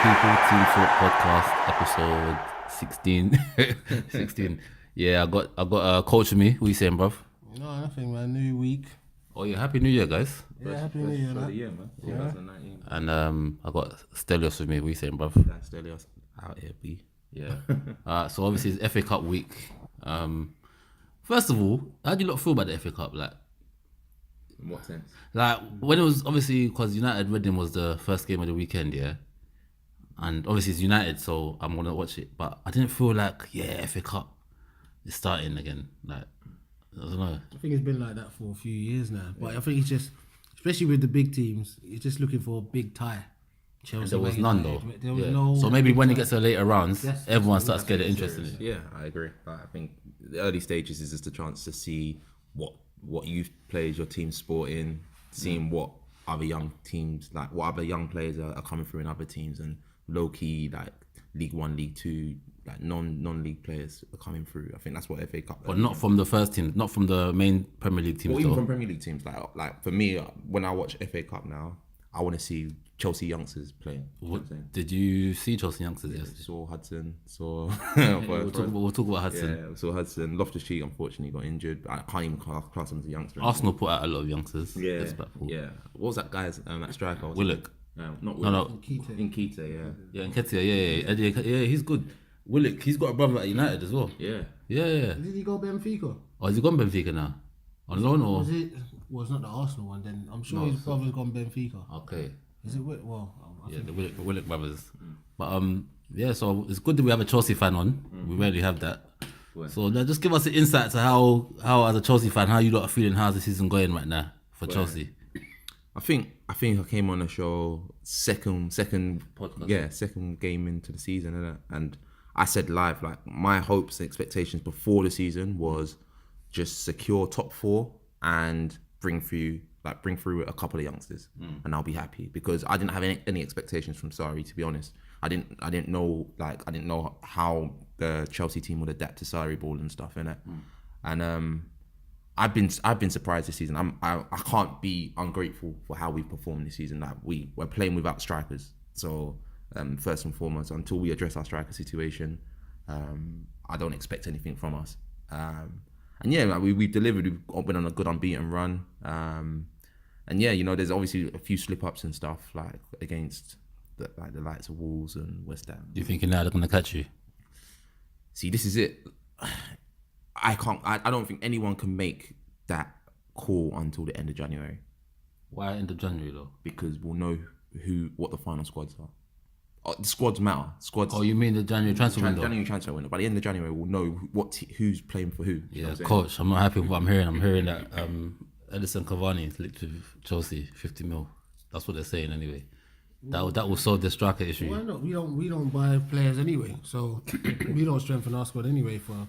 people? Team Talk Podcast episode 16. 16. Yeah, I got Coach with me. What you saying, bruv? No, nothing, man. New week. Oh yeah, Happy New Year, guys. Yeah, Happy New Year, man. Yeah, man. 2019. And I got Stelios with me. What you saying, bruv? That's Stelios out here, B. Yeah. So obviously it's FA Cup week. First of all, how do you lot feel about the FA Cup? In what sense? Like when it was obviously because United Reading was the first game of the weekend, yeah. And obviously it's United, so I'm gonna watch it. But I didn't feel like FA Cup is starting again. Like I don't know. I think it's been like that for a few years now. But I think it's just, especially with the big teams, it's just looking for a big tie. Chelsea, There was none though. There was no. So maybe when it gets to the later rounds, Yes, everyone starts getting interested in it. Yeah, I agree. I think the early stages is just a chance to see what youth players your team's sporting, seeing what other young teams, like what other young players are coming through in other teams, and low key like League One, League Two, like non-league players are coming through. I think that's what FA Cup. But not from the first team, not from the main Premier League teams. Or even though. from Premier League teams. Like for me, when I watch FA Cup now, I want to see Chelsea youngsters playing. You know what I'm saying? Did you see Chelsea youngsters? Yeah, Yes. saw Hudson, saw. We'll talk about Hudson. Yeah, saw Hudson. Loftus-Cheek unfortunately got injured. I can't even class him as a youngster. Arsenal put out a lot of youngsters. Yeah, That's Blackpool. yeah. What was that guy's that striker? Willock. Not No, no. Willock. Keita. Nketiah, yeah. Yeah, and Ketia, yeah, he's good. Willock, he's got a brother at United as well. Yeah. Yeah. Did he go Benfica? Oh, has he gone Benfica now? On loan or? Was it? Well, it's not the Arsenal one. Then I'm sure his brother's gone Benfica. Okay. Is it? Well, I Yeah, think the Willock brothers. But yeah, so it's good that we have a Chelsea fan on. We rarely have that. So now just give us an insight to how as a Chelsea fan, how you lot are feeling, how's the season going right now for Chelsea? I think I came on the show second Podcast. Yeah, second game into the season, innit? And I said live, like my hopes and expectations before the season was just secure top 4 and bring through a couple of youngsters, and I'll be happy, because I didn't have any expectations from Sarri, to be honest. I didn't know how the Chelsea team would adapt to Sarri ball and stuff, innit? And I've been surprised this season. I can't be ungrateful for how we performed this season. Like we're playing without strikers. So first and foremost, until we address our striker situation, I don't expect anything from us. And yeah, like we've delivered. We've been on a good unbeaten run. And yeah, there's obviously a few slip ups and stuff, like against the likes of Wolves and West Ham. You thinking now they're gonna catch you? See, this is it. I don't think anyone can make that call until the end of January, Why end of January though? because we'll know what the final squads are. The squads matter. Squads. Oh, you mean the January transfer window? January transfer window. By the end of January, we'll know who's playing for who. Yeah, coach. I'm not happy with what I'm hearing. I'm hearing that Edison Cavani is linked with Chelsea, 50 mil. That's what they're saying anyway. That will solve the striker issue. why not? We don't buy players anyway, so we don't strengthen our squad anyway for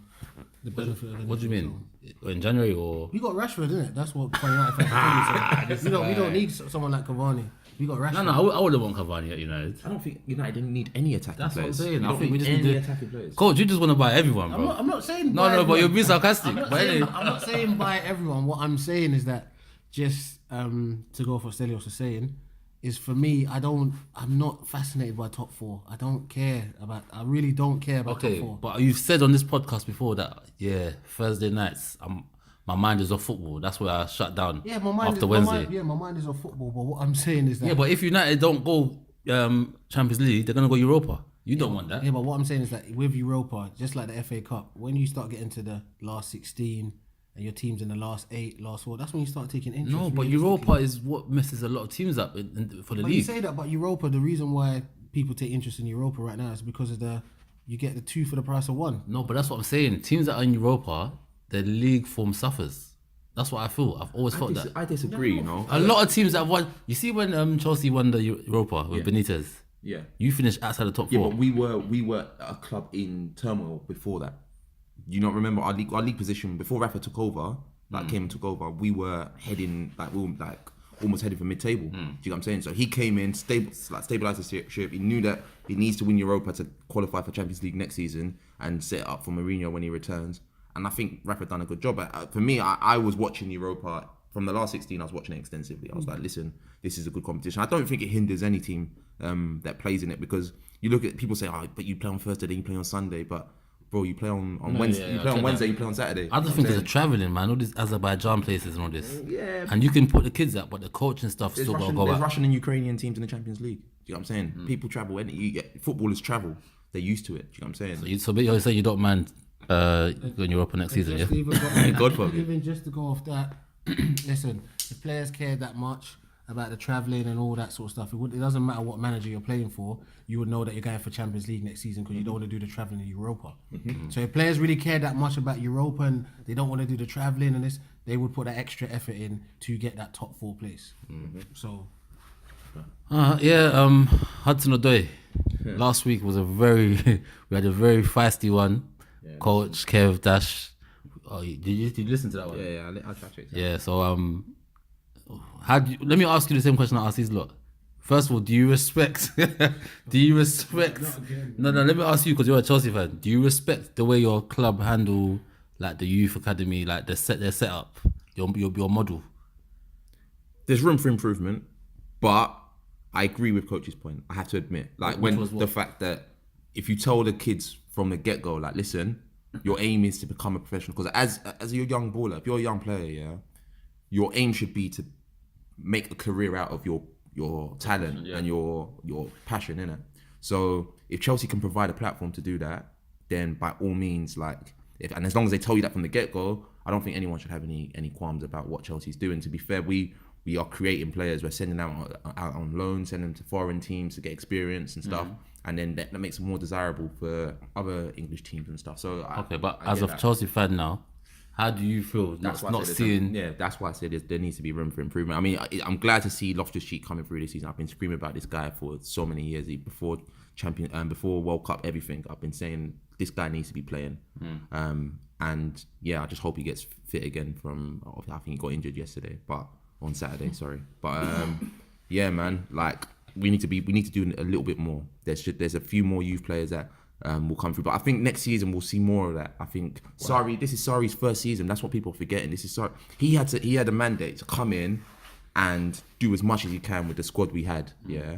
the benefit of. What do you mean? In January or? We got Rashford, didn't it? That's what United fans. We don't need someone like Cavani. We got Rashford. No, I wouldn't want Cavani at United. I don't think United didn't need any attacking That's what I'm players. saying. You I don't think we need just need any to. attacking players. Coach, you just want to buy everyone, bro. I'm not saying. No, buy but you're everyone. being sarcastic. I'm not saying buy everyone. What I'm saying is that just to go for what Stelios was saying is, for me, I'm not fascinated by top 4. I really don't care about top 4. But you've said on this podcast before that Thursday nights my mind is off football. That's where I shut down. Yeah, my mind after is, Wednesday. my mind is on football. But what I'm saying is that Yeah, but if United don't go Champions League, they're gonna go Europa. You don't want that. Yeah, but what I'm saying is that with Europa, just like the FA Cup, when you start getting to the last 16 and your team's in the last 8, last 4, that's when you start taking interest. No, but Europa is what messes a lot of teams up for the But league. you say that, but Europa, the reason why people take interest in Europa right now is because of you get the 2 for the price of 1. No, but that's what I'm saying. Teams that are in Europa, their league form suffers. That's what I feel. I've always felt that. I disagree. A lot of teams that have won. You see when Chelsea won the Europa with Benitez. Yeah. You finished outside the top 4. Yeah, but we were a club in turmoil before that. You not remember our league position before Rafa took over? Came and took over. We were heading almost heading for mid-table. Do you know what I'm saying? So he came in, stabilized the ship. He knew that he needs to win Europa to qualify for Champions League next season and set it up for Mourinho when he returns. And I think Rafa done a good job. For me, I was watching Europa from the last 16. I was watching it extensively. I was like, listen, this is a good competition. I don't think it hinders any team that plays in it, because you look at people say, oh, but you play on Thursday, then you play on Sunday, but bro, you play on Wednesday, you play on Wednesday, you play on Saturday. I just think there's a travelling, man. All these Azerbaijan places and all this. Yeah. And you can put the kids up, but the coach and stuff still gotta go There's out. Russian and Ukrainian teams in the Champions League. Do you know what I'm saying? People travel. Footballers travel. They're used to it. Do you know what I'm saying? So you're saying you don't mind going Europa next season, yeah? God forbid. Even just to go off that, listen, if players care that much about the travelling and all that sort of stuff, it doesn't matter what manager you're playing for, you would know that you're going for Champions League next season because you don't want to do the travelling in Europa. So if players really care that much about Europa and they don't want to do the travelling and this, they would put that extra effort in to get that top 4 place. So... Hudson-Odoi. Last week was we had a very feisty one. Yeah, Coach, Kev, Dash. Oh, did you listen to that one? Yeah, I'll catch it. Yeah, so let me ask you the same question I asked these lot. First of all, do you respect? No, let me ask you, because you're a Chelsea fan. Do you respect the way your club handle like the youth academy, like their setup, your model? There's room for improvement, but I agree with Coach's point. I have to admit, like the fact that if you tell the kids from the get go, like, listen, your aim is to become a professional. Because as a young baller, if you're a young player, yeah, your aim should be to make a career out of your talent and your passion, innit? So if Chelsea can provide a platform to do that, then by all means, like, and as long as they tell you that from the get go, I don't think anyone should have any qualms about what Chelsea's doing. To be fair, we are creating players. We're sending them out on loan, sending them to foreign teams to get experience and stuff. And then that makes them more desirable for other English teams and stuff. So but as a Chelsea fan now, how do you feel that's not seeing? That's why I said there needs to be room for improvement. I mean, I'm glad to see Loftus-Cheek coming through this season. I've been screaming about this guy for so many years. Before World Cup, everything. I've been saying this guy needs to be playing. And yeah, I just hope he gets fit again. I think he got injured yesterday, but on Saturday, sorry. But yeah, man, like we need to do a little bit more. There's a few more youth players that will come through, but I think next season we'll see more of that. I think this is Sarri's first season. That's what people are forgetting. This is Sarri. He had a mandate to come in and do as much as he can with the squad we had. Yeah,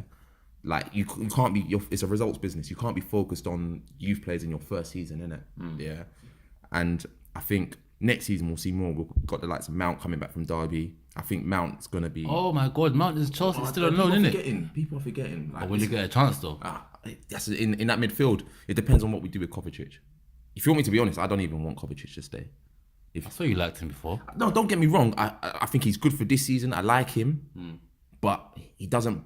like you can't be. It's a results business. You can't be focused on youth players in your first season, innit? Yeah, and I think next season we'll see more. We've got the likes of Mount coming back from Derby. I think Mount's gonna be. Oh my God, Mount is Chelsea still on loan, isn't it? People are forgetting. Like, will he get a chance though? That's in that midfield. It depends on what we do with Kovacic. If you want me to be honest, I don't even want Kovacic to stay. I saw you liked him before. No, don't get me wrong. I think he's good for this season. I like him, but he doesn't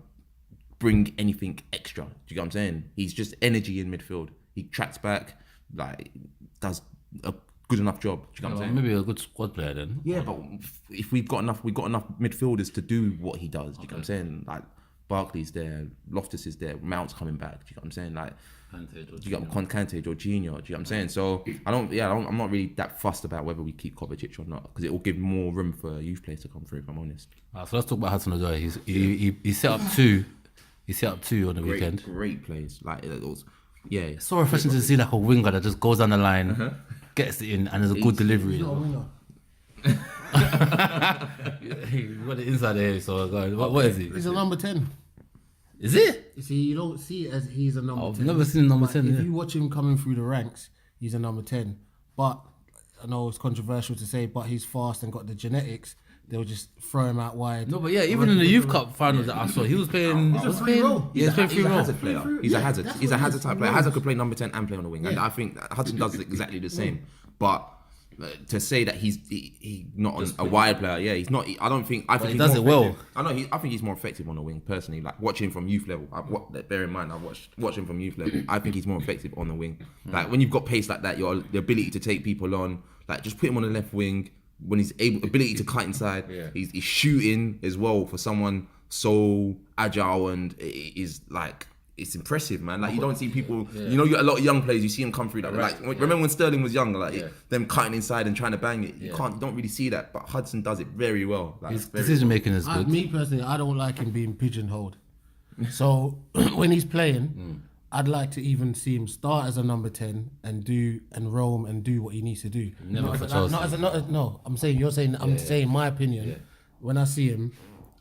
bring anything extra. Do you get what I'm saying? He's just energy in midfield. He tracks back, like does a good enough job. Do you know what I'm saying? Maybe a good squad player then. Yeah, but if we've got enough midfielders to do what he does. Do you know what I'm saying? Like Barkley's there, Loftus is there, Mount's coming back. Do you know what I'm saying? Like you got Kante, Jorginho. Do you know what I'm saying? So I'm not really that fussed about whether we keep Kovacic or not, because it will give more room for youth players to come through. If I'm honest. So let's talk about Hudson-Odoi. He set up two. He set up two on the weekend. Great plays. Like it was, it's so refreshing to see like a winger that just goes down the line, gets it in, and there's a good delivery. He's not a winger. You got the inside here, so what is he? He's a number 10. Is it? You see, you don't see it as he's a number 10. I've never seen a number 10. If you watch him coming through the ranks, he's a number 10. But I know it's controversial to say, but he's fast and got the genetics. They'll just throw him out wide. No, but yeah, even in the Youth Cup finals that I saw, he was playing. He's a free role. He's a hazard player. He's a hazard. He's a hazard type player. Hazard could play number 10 and play on the wing, and I think Hudson does exactly the same. But to say that he's not a wide player, yeah, he's not. I don't think. I think he does it well. I know. I think he's more effective on the wing personally. Like watching him from youth level. Bear in mind, I've watched him from youth level. I think he's more effective on the wing. Like when you've got pace like that, the ability to take people on. Like just put him on the left wing. When he's ability to cut inside, he's shooting as well for someone so agile, and is like it's impressive, man. Like you don't see people, you know, a lot of young players, you see them come through that. Remember when Sterling was young, them cutting inside and trying to bang it. You don't really see that, but Hudson does it very well. Like, his decision making is good. Me personally, I don't like him being pigeonholed. So when he's playing, I'd like to even see him start as a number 10 and roam and do what he needs to do. I'm saying my opinion. When I see him,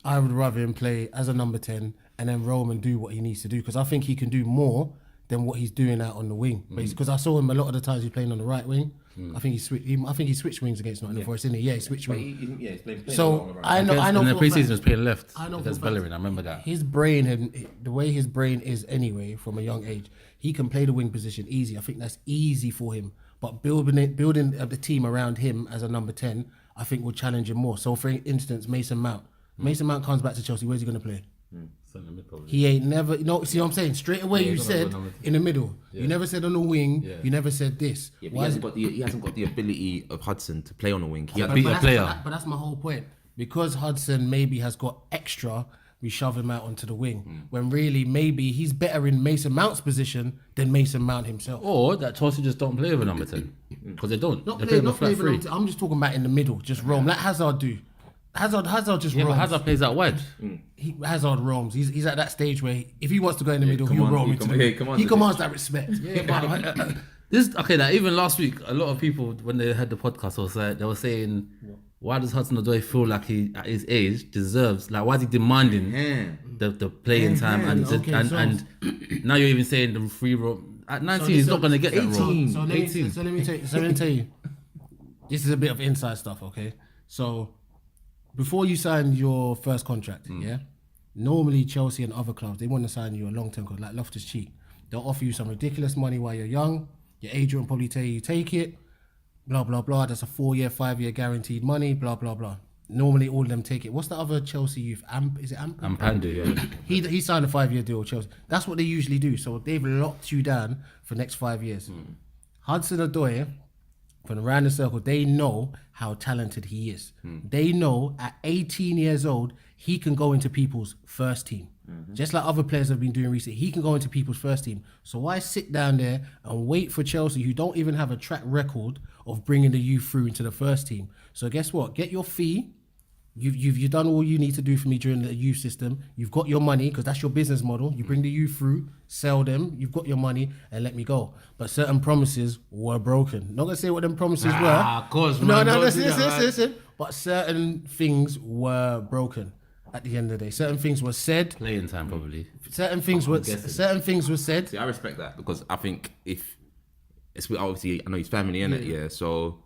I would rather him play as a number 10 and then roam and do what he needs to do. Because I think he can do more than what he's doing out on the wing. Basically, because I saw him a lot of the times he's playing on the right wing. I think he switched wings against Nottingham Forest, didn't he? Yeah, he switched wings. He's playing So I know. In the for a preseason, fact- he was playing left I know against for a fact Bellerin. I remember that. His brain and the way his brain is anyway from a young age, he can play the wing position easy. I think that's easy for him. But building the team around him as a number 10, I think will challenge him more. So for instance, Mason Mount. Mason Mount comes back to Chelsea. Where's he going to play? He ain't never. No, see what I'm saying? Straight away, you said in the middle. Yeah. You never said on the wing. Yeah. You never said this. Yeah, he hasn't got the ability of Hudson to play on the wing. He beat a player. But that's my whole point. Because Hudson maybe has got extra, we shove him out onto the wing. When really maybe he's better in Mason Mount's position than Mason Mount himself. Or that Chelsea just don't play with a number 10 because they don't. Not they play play with a number 10. I'm just talking about in the middle, just roam like Hazard do. Hazard just roams. But Hazard plays out wide. Hazard roams. He's at that stage where if he wants to go in the middle, he'll roam into the middle. He commands that respect. Like even last week, a lot of people when they heard the podcast, they were saying, why does Hudson-Odoi feel like he at his age deserves, like why is he demanding the playing time and now you're even saying the free roam at 19 he's not going to get that role. So let me tell you, this is a bit of inside stuff, okay? So before you sign your first contract, normally Chelsea and other clubs, they want to sign you a long-term contract, like Loftus-Cheek. They'll offer you some ridiculous money while you're young. Your agent will probably tell you take it, blah, blah, blah. That's a 4-year, 5-year guaranteed money, blah, blah, blah. Normally all of them take it. What's the other Chelsea youth? Is it Amp? Ampandu, yeah. He signed a 5-year deal with Chelsea. That's what they usually do. So they've locked you down for the next 5 years. Hudson-Odoi, from around the circle, they know how talented he is. They know at 18 years old, he can go into people's first team. Just like other players have been doing recently, he can go into people's first team. So why sit down there and wait for Chelsea, who don't even have a track record of bringing the youth through into the first team? So guess what? Get your fee. You've done all you need to do for me during the youth system. You've got your money because that's your business model. You bring the youth through, sell them. You've got your money and let me go. But certain promises were broken. Not gonna say what them promises were. Of course, man. No. Listen. But certain things were broken. At the end of the day, certain things were said. Playing time, probably. Certain things were said. See, I respect that because I think if it's obviously I know he's family in it, so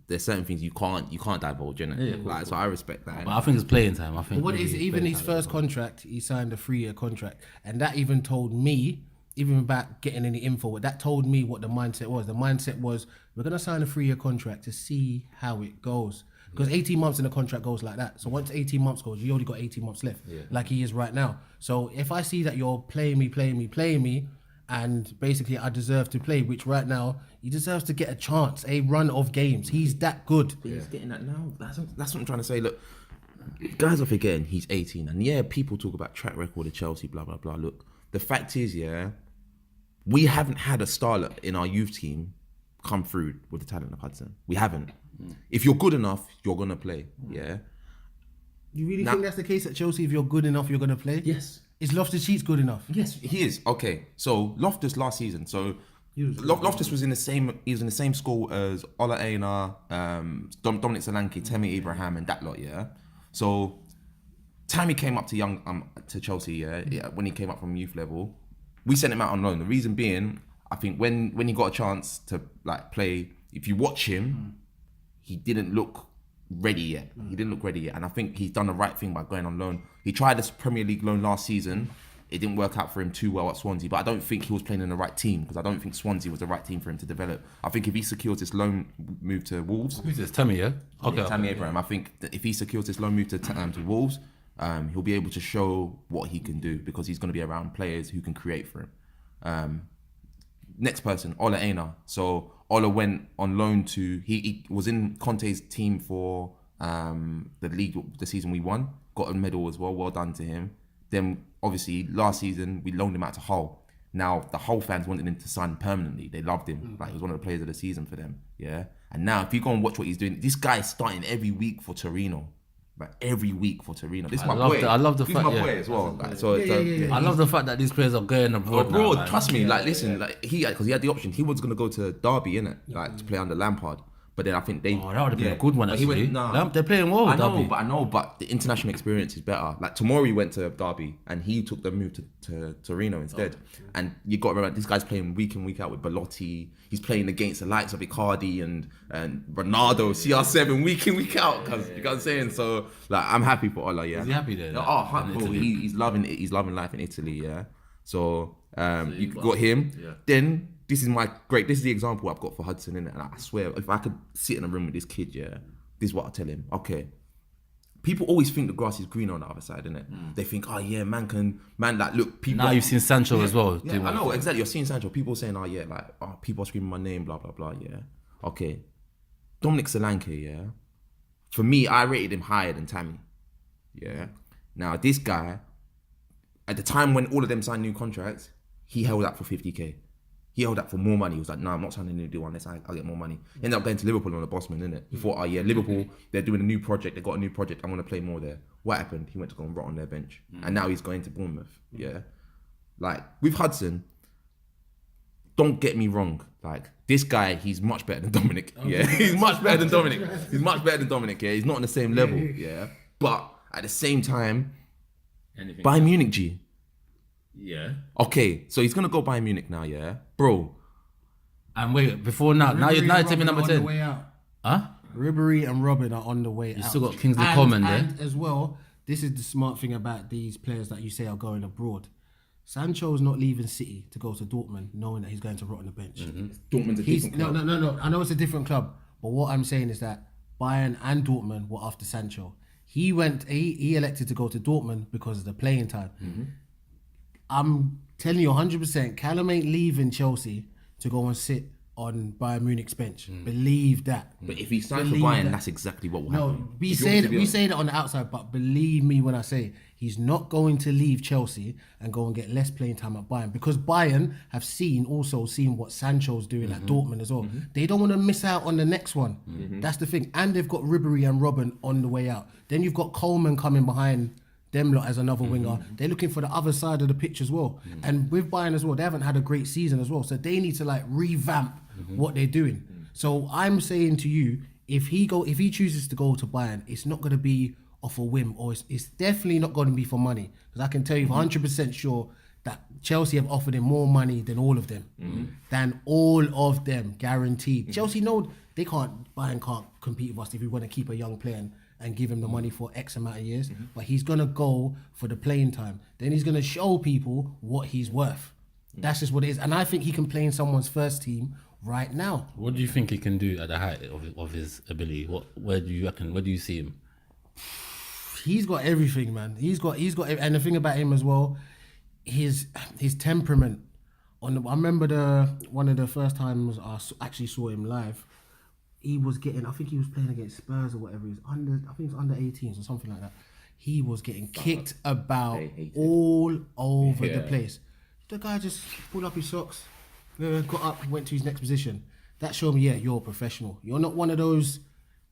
there's certain things you can't divulge in it. So I respect that. But I think it's playing time. I think. But what is even his first contract? He signed a 3-year contract, and that even told me, even without getting any info, that told me what the mindset was. The mindset was we're gonna sign a 3-year contract to see how it goes. Because 18 months in the contract goes like that. So once 18 months goes, you only got 18 months left, like he is right now. So if I see that you're playing me, and basically I deserve to play, which right now, he deserves to get a chance, a run of games. He's that good. He's getting that now. That's what I'm trying to say. Look, guys are forgetting he's 18. And people talk about track record of Chelsea, blah, blah, blah. Look, the fact is, we haven't had a starlet in our youth team come through with the talent of Hudson. We haven't. If you're good enough, you're gonna play. Yeah. You really think that's the case at Chelsea? If you're good enough, you're gonna play? Yes. Is Loftus-Cheek good enough? Yes, he is. Okay. So Loftus last season. So Loftus was in the same. He was in the same school as Ola Aina, Dominic Solanke, Temi Abraham, and that lot. Yeah. So Tammy came up to Chelsea. Yeah. When he came up from youth level, we sent him out on loan. The reason being, I think when he got a chance to play, if you watch him. He didn't look ready yet. And I think he's done the right thing by going on loan. He tried this Premier League loan last season. It didn't work out for him too well at Swansea, but I don't think he was playing in the right team because I don't think Swansea was the right team for him to develop. I think if he secures this loan move to Wolves... Who's this? Tammy, yeah? Okay. Tammy Abraham. I think that if he secures this loan move to Wolves, he'll be able to show what he can do because he's going to be around players who can create for him. Next person, Ola Aina. So Ola went on loan to... He was in Conte's team for the league, the season we won. Got a medal as well. Well done to him. Then, obviously, last season, we loaned him out to Hull. Now, the Hull fans wanted him to sign permanently. They loved him. Like, he was one of the players of the season for them. Yeah. And now, if you go and watch what he's doing, this guy is starting every week for Torino. Like, every week for Torino. This is my boy. I love the He's fact, my boy as well. Like, I love the fact that these players are going abroad. Trust me. Like, listen, like because he had the option. He was going to go to Derby, innit? Like, to play under Lampard. But then I think they. Oh, that would have been a good one, But he actually. nah. They're playing well, I know, Derby. but the international experience is better. Like Tomori went to Derby and he took the move to Torino instead. And you got to remember, this guy's playing week in, week out with Belotti. He's playing against the likes of Icardi and Ronaldo, CR7 week in, week out. Cause you know what I'm saying. So like, I'm happy for Ola. Yeah. Is he happy there? Bro, he's loving it. He's loving life in Italy. Yeah. So you got- got him. yeah. Then this is the example I've got for Hudson, innit? And I swear, if I could sit in a room with this kid, yeah, this is what I tell him. Okay, people always think the grass is greener on the other side, innit? They think, oh yeah, man, like, look, people. Now you've seen Sancho as well. Yeah, I know, exactly. You're seeing Sancho. People saying, oh yeah, like, oh, people are screaming my name, blah, blah, blah, yeah. Okay. Dominic Solanke, yeah. For me, I rated him higher than Tammy. Yeah. Now, this guy, at the time when all of them signed new contracts, he held up for 50k. He held up for more money. He was like, nah, I'm not signing a new deal unless I'll get more money. Ended up going to Liverpool on the Bossman, innit? He thought, oh yeah, Liverpool, they're doing a new project. They got a new project. I'm going to play more there. What happened? He went to go and rot on their bench. And now he's going to Bournemouth. Yeah. Like, with Hudson, don't get me wrong. Like, this guy, he's much better than Dominic. Yeah. He's much better than Dominic. He's much better than Dominic. Yeah. He's not on the same level. Yeah. But at the same time, Bayern Munich, G. Yeah. Okay, so he's gonna go Bayern Munich now, yeah, bro. And wait, before now you're taking number 10. Huh? Ribery and Robin are on the way out. You still got Kingsley Coman there. And as well, this is the smart thing about these players that you say are going abroad. Sancho's not leaving City to go to Dortmund, knowing that he's going to rot on the bench. Dortmund's a different club. No. I know it's a different club, but what I'm saying is that Bayern and Dortmund were after Sancho. He elected to go to Dortmund because of the playing time. I'm telling you 100%, Callum ain't leaving Chelsea to go and sit on Bayern Munich's bench. Believe that. But if he signs for Bayern, that's exactly what will happen. No, we say that on the outside, but believe me when I say he's not going to leave Chelsea and go and get less playing time at Bayern, because Bayern have seen what Sancho's doing at Dortmund as well. They don't want to miss out on the next one. That's the thing. And they've got Ribery and Robin on the way out. Then you've got Coleman coming behind them lot as another winger. They're looking for the other side of the pitch as well. And with Bayern as well, they haven't had a great season as well. So they need to like revamp what they're doing. So I'm saying to you, if he chooses to go to Bayern, it's not going to be off a whim, or it's definitely not going to be for money. Because I can tell you for 100% sure that Chelsea have offered him more money than all of them. Guaranteed. Chelsea know Bayern can't compete with us if we want to keep a young player and give him the money for X amount of years. But he's going to go for the playing time. Then he's going to show people what he's worth. That's just what it is. And I think he can play in someone's first team right now. What do you think he can do at the height of his ability? Where do you see him? He's got everything, man. He's got, and the thing about him as well, his temperament. I remember one of the first times I actually saw him live. He was getting, I think he was playing against Spurs or whatever. I think it was under 18s or something like that. He was getting kicked about all over the place. The guy just pulled up his socks, got up, went to his next position. That showed me, yeah, you're a professional. You're not one of those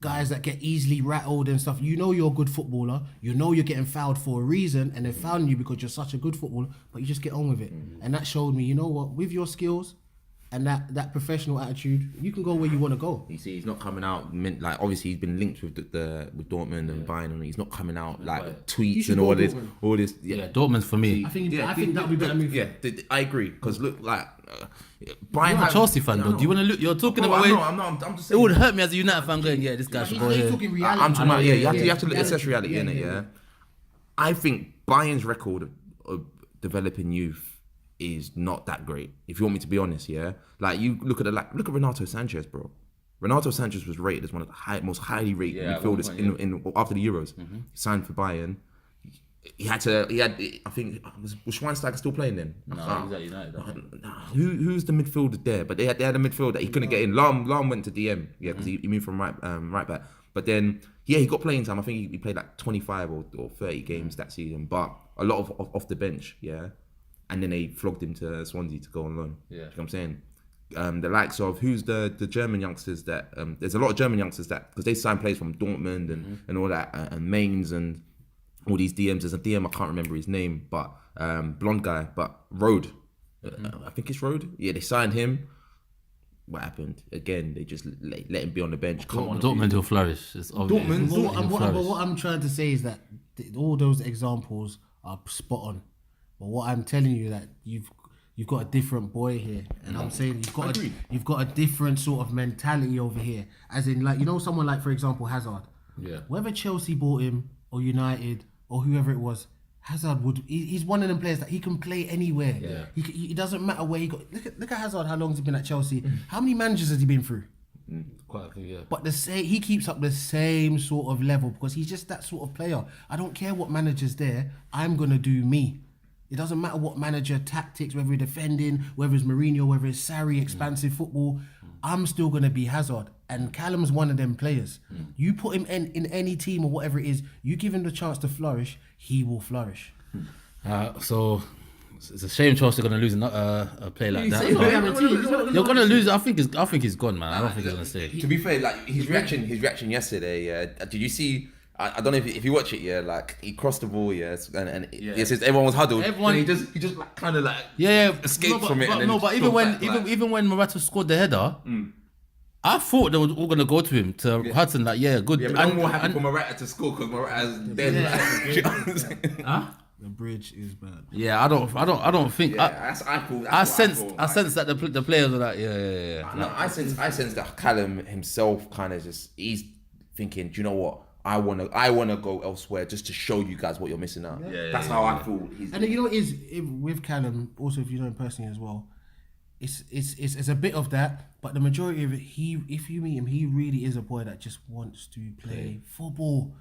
guys that get easily rattled and stuff. You know you're a good footballer. You know you're getting fouled for a reason, and they're fouling you because you're such a good footballer, but you just get on with it. And that showed me, you know what, with your skills and that professional attitude, you can go where you want to go. You see, he's not coming out, like, obviously he's been linked with with Dortmund and Bayern, and he's not coming out like tweets and all this. Yeah, Dortmund's for me. I think that would be better move. Yeah, I agree, because look, like, Bayern. You're a Chelsea fan, though. Do you want to look? You're talking about. I'm just saying. It would hurt me as a United fan going, yeah, this guy should go here. Talking reality. I'm talking about, you have to look at reality, innit, yeah? I think Bayern's record of developing youth is not that great, if you want me to be honest, yeah? Like, you look at Renato Sanchez, bro. Renato Sanchez was rated as one of the most highly rated midfielders in after the Euros. He signed for Bayern. I think, was Schweinsteiger still playing then? No, he was at United. Who's the midfielder there? But they had a midfielder that he couldn't get in. Lam went to DM, yeah, because he moved from right back. But then, yeah, he got playing time. I think he played like 25 or 30 games that season, but a lot of off the bench, yeah. And then they flogged him to Swansea to go on loan. Yeah. You know what I'm saying? The likes of, who's the German youngsters that, there's a lot of German youngsters that, because they signed players from Dortmund and all that, and Mainz and all these DMs. There's a DM, I can't remember his name, but blonde guy, but Rode. I think it's Rode. Yeah, they signed him. what happened? Again, they just let him be on the bench. Come on, Dortmund will flourish. It's obvious. But what I'm trying to say is that all those examples are spot on. But what I'm telling you that you've got a different boy here, and I'm saying you've got a different sort of mentality over here. As in, like, you know, someone like, for example, Hazard. Yeah. Whether Chelsea bought him or United or whoever it was, Hazard he's one of them players that he can play anywhere. Yeah. It doesn't matter where he got. Look at Hazard. How long has he been at Chelsea? How many managers has he been through? Quite a few, yeah. But he keeps up the same sort of level because he's just that sort of player. I don't care what manager's there. I'm gonna do me. It doesn't matter what manager tactics, whether it's defending, whether it's Mourinho, whether it's Sarri, expansive football. I'm still gonna be Hazard. And Callum's one of them players. You put him in any team or whatever it is, you give him the chance to flourish, he will flourish. So it's a shame Chelsea are going to lose a player like that. You're going to lose. I think he's gone, man. I don't think he's going to stay. To be fair, like his reaction yesterday. Did you see? I don't know if you watch it. Yeah, like he crossed the ball. Yes, and it says everyone was huddled. And he just like, kind of like escaped from it. But even when Morata scored the header. I thought they were all gonna go to him, to Hudson. Like, good. Yeah, but I'm more happy for Morata to score because Morata's dead. The bridge is bad. Yeah, I don't think. Yeah, I sense that the players are like, yeah. No, I sense that Callum himself kind of he's thinking, do you know what? I wanna go elsewhere just to show you guys what you're missing out. That's how I feel. And you know what is with Callum, also if you know him personally as well. It's a bit of that, but the majority of it, if you meet him, he really is a boy that just wants to play football.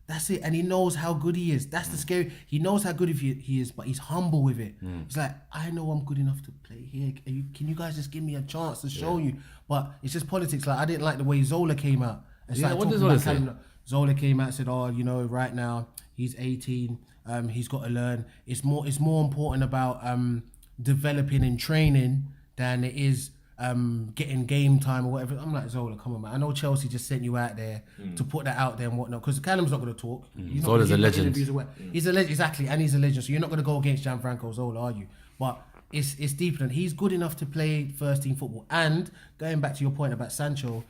That's it, and he knows how good he is. That's the scary. He knows how good he is, but he's humble with it. He's like, I know I'm good enough to play here. Can you guys just give me a chance to show you? But it's just politics. Like, I didn't like the way Zola came out. What does Zola say? Zola came out and said, right now he's 18. He's got to learn. It's more important about developing and training than it is getting game time or whatever. I'm like, Zola, come on, man. I know Chelsea just sent you out there to put that out there and whatnot, because Callum's not going to talk. Zola's a legend. He's a legend, exactly, and he's a legend. So you're not going to go against Gianfranco Zola, are you? But it's deeper than he's good enough to play first team football. And going back to your point about Sancho,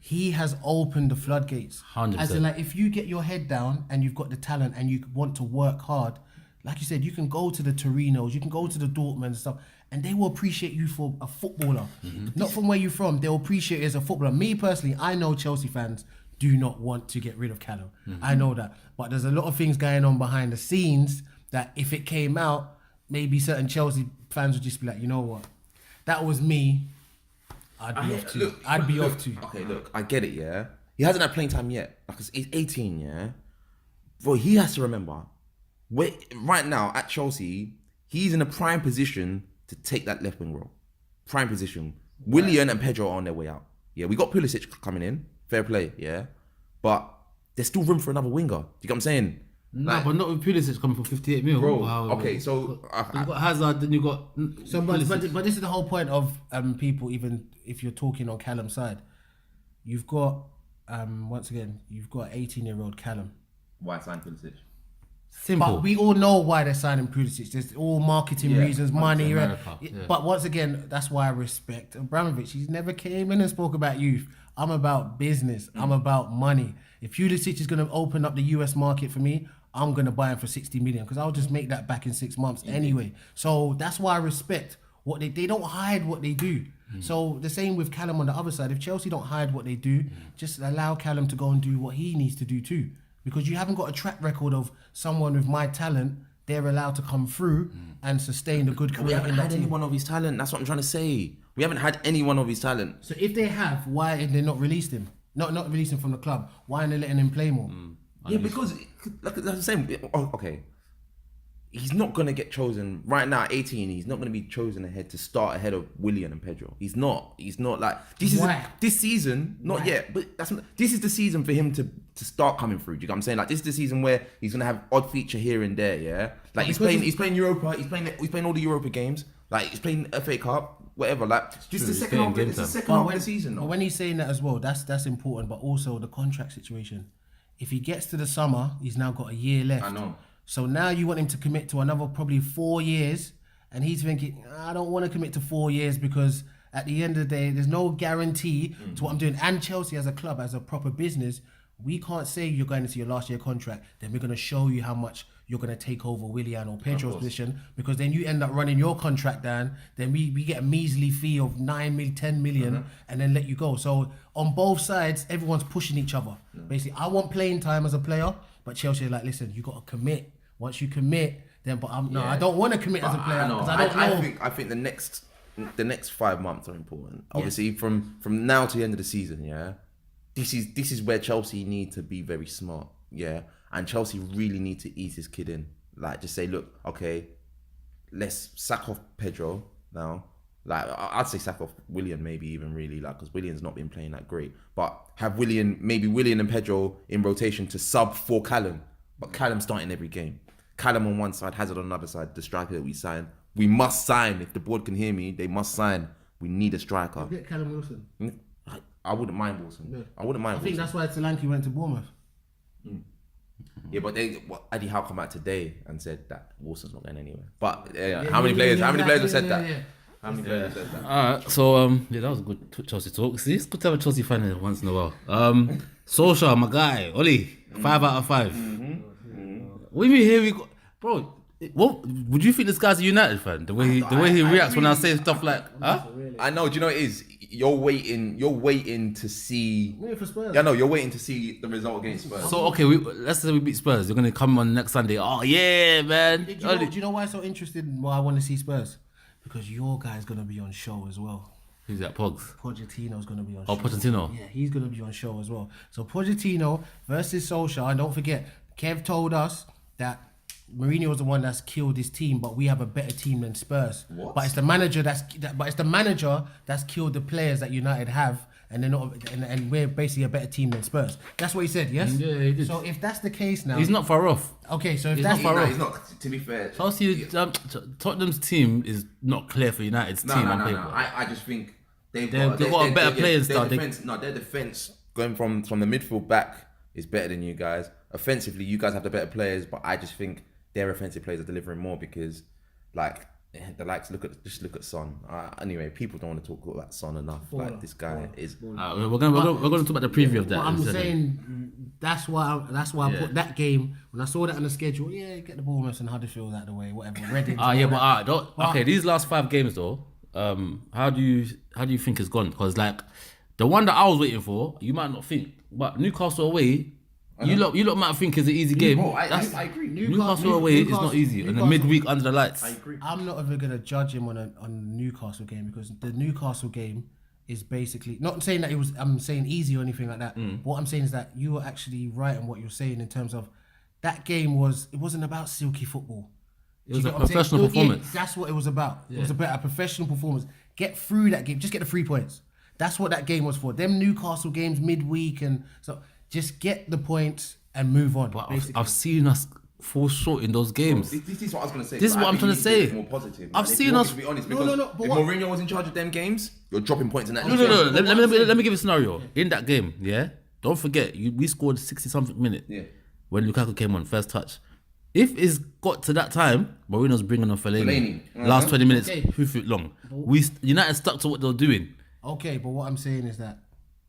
he has opened the floodgates. 100%. As in, like, if you get your head down and you've got the talent and you want to work hard, like you said, you can go to the Torinos, you can go to the Dortmund and stuff, and they will appreciate you for a footballer. Not from where you're from, they'll appreciate you as a footballer. Me personally, I know Chelsea fans do not want to get rid of Callum. I know that. But there's a lot of things going on behind the scenes that if it came out, maybe certain Chelsea fans would just be like, you know what? That was me. I'd be off too. Okay, look, I get it, yeah? He hasn't had playing time yet. Like, he's 18, yeah? Bro, he has to remember, right now at Chelsea, he's in a prime position to take that left wing role. Prime position. Willian and Pedro are on their way out. Yeah, we got Pulisic coming in. Fair play, yeah? But there's still room for another winger. Do you get what I'm saying? No, but not with Pulisic coming for 58 mil. Bro, okay, so... You've got Hazard, then you've got... So, but this is the whole point of people, even if you're talking on Callum's side. You've got, once again, you've got 18-year-old Callum. Why sign Pulisic? Simple. But we all know why they're signing Pulisic. There's all marketing reasons, money. But once again, that's why I respect Abramovich. He's never came in and spoke about youth. I'm about business. I'm about money. If Pulisic is going to open up the US market for me, I'm going to buy him for 60 million because I'll just make that back in 6 months anyway. So that's why I respect what they don't hide what they do. So the same with Callum on the other side. If Chelsea don't hide what they do, just allow Callum to go and do what he needs to do too. Because you haven't got a track record of someone with my talent, they're allowed to come through and sustain a good career. We haven't in that had team. anyone of his talent. That's what I'm trying to say. We haven't had anyone of his talent. So if they have, why have they not released him? Not released him from the club. Why aren't they letting him play more? Yeah, because like I'm saying, okay, he's not gonna get chosen right now. At 18, he's not gonna be chosen to start ahead of Willian and Pedro. He's not like this season. Not yet, but this is the season for him to start coming through. Do you get what I'm saying? Like, this is the season where he's gonna have odd feature here and there. Yeah, like he's playing Europa. He's playing all the Europa games. Like, he's playing FA Cup, whatever. Like, this is the second half of the season. But when he's saying that as well, that's important. But also the contract situation. If he gets to the summer, he's now got a year left. I know. So now you want him to commit to another probably 4 years, and he's thinking, I don't want to commit to 4 years because At the end of the day, there's no guarantee to what I'm doing. And Chelsea as a club, as a proper business, we can't say you're going into your last year contract, then we're going to show you how much you're going to take over Willian or Pedro's position, because then you end up running your contract down, then we get a measly fee of 9 million, 10 million, and then let you go. So on both sides, everyone's pushing each other. Basically, I want playing time as a player, but Chelsea are like, listen, you got to commit. Once you commit, then I don't want to commit as a player because I don't know. I think the next 5 months are important. Obviously, from now to the end of the season, this is where Chelsea need to be very smart, and Chelsea really need to ease this kid in. Like, just say, look, okay, let's sack off Pedro now. Like, I'd say sack off Willian, maybe even really, like, because Willian's not been playing that great. But have Willian and Pedro in rotation to sub for Callum, but Callum starting every game. Callum on one side, Hazard on another side, the striker that we sign. We must sign. If the board can hear me, they must sign. We need a striker. Get Callum Wilson. I wouldn't mind Wilson. Yeah. I wouldn't mind Wilson. I think that's why Solanke went to Bournemouth. Yeah, but Eddie Howe come out today and said that Wilson's not going anywhere. But how many players have said that? How many players have said that? Alright, so that was a good Chelsea talk. See, it's good to have a Chelsea fan once in a while. Solskjaer, my guy, Oli, 5 out of 5. What do you mean here we go, bro? What would you think this guy's a United fan? The way he reacts when I say stuff like, huh? I know. Do you know what it is? You're waiting to see. Waiting for Spurs. Yeah, no, you're waiting to see the result against Spurs. So okay, let's say we beat Spurs. You're gonna come on next Sunday. Oh yeah, man. Do you know why I'm so interested in why I want to see Spurs? Because your guy's gonna be on show as well. Who's that? Pogs. Pochettino's gonna be on. Oh, show. Pochettino. Yeah, he's gonna be on show as well. So Pochettino versus Solskjaer, and don't forget, Kev told us that Mourinho was the one that's killed his team, but we have a better team than Spurs. What? But it's the manager that's killed the players that United have, and they're not, and we're basically a better team than Spurs. That's what he said. Yes. Yeah, he did. So if that's the case now, He's not far off. Okay, so if He's that's not far off. He's not. To be fair, Chelsea, Tottenham's team is not clear for United's team on paper. I just think they've got a better playing style. Their defense going from the midfield back is better than you guys. Offensively, you guys have the better players, but I just think their offensive players are delivering more because, like, look at Son. Anyway, people don't want to talk about Son enough. Like, this guy is. We're gonna talk about the preview of that. But I'm saying that's why I put that game when I saw that on the schedule. Yeah, get the Bournemouth and Huddersfield out of the way, whatever. Reading. Okay, these last 5 games though, how do you think it's gone? Because like the one that I was waiting for, you might not think, but Newcastle away. You lot might think it's an easy game. Bro, I agree. Newcastle away is not easy. In the midweek under the lights. I agree. I'm not ever gonna judge him on a Newcastle game because the Newcastle game is basically not saying that I'm saying easy or anything like that. But what I'm saying is that you were actually right in what you're saying in terms of that game it wasn't about silky football. It was a professional performance. Yeah, that's what it was about. Yeah. It was about a professional performance. Get through that game. Just get the 3 points. That's what that game was for. Them Newcastle games midweek and so. Just get the points and move on. But I've seen us fall short in those games. This is what I was going to say. This is what I'm trying to say. More positive. I've seen us. To be honest, because if Mourinho was in charge of them games, you're dropping points in that. No. Let me give you a scenario. In that game, don't forget we scored 60-something minute. Yeah. When Lukaku came on first touch. If it's got to that time, Mourinho's bringing on Fellaini. Last 20 minutes, 2 feet long. United stuck to what they were doing. Okay, but what I'm saying is that.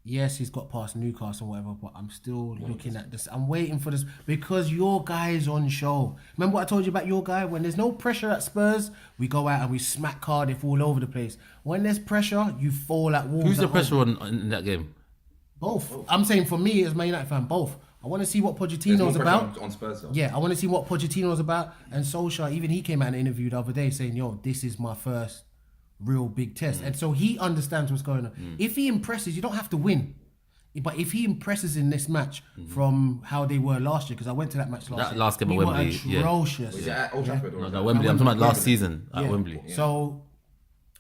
Yes, he's got past Newcastle or whatever, but I'm still looking at this. I'm waiting for this because your guy is on show. Remember what I told you about your guy? When there's no pressure at Spurs, we go out and we smack Cardiff all over the place. When there's pressure, you fall at Wolves. Who's the pressure on in that game? Both. I'm saying for me as a Man United fan, both. I want to see what Pochettino's about. On Spurs, though. Yeah, I want to see what Pochettino's about. And Solskjaer, even he came out in an interview the other day saying, yo, this is my first real big test. And so he understands what's going on. If he impresses, you don't have to win. But if he impresses in this match from how they were last year, because I went to that match last year. That last game at Wembley. We were atrocious. Was it at Old Trafford? No, Wembley. I'm talking about last season at Wembley. Yeah. So,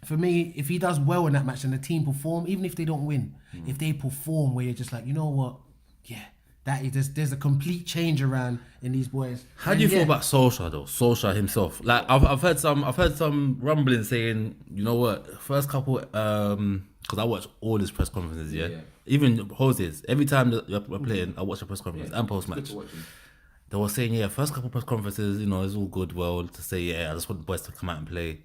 for me, if he does well in that match and the team perform, even if they don't win, if they perform where you're just like, you know what? Yeah. There's a complete change around in these boys. How do you feel about Solskjaer though? Solskjaer himself. Like I've heard some rumbling saying, you know what, first couple because I watch all his press conferences, even Jose's. Every time that we're playing, I watch the press conference and post match. They were saying, first couple press conferences, it's all good, well to say, I just want the boys to come out and play.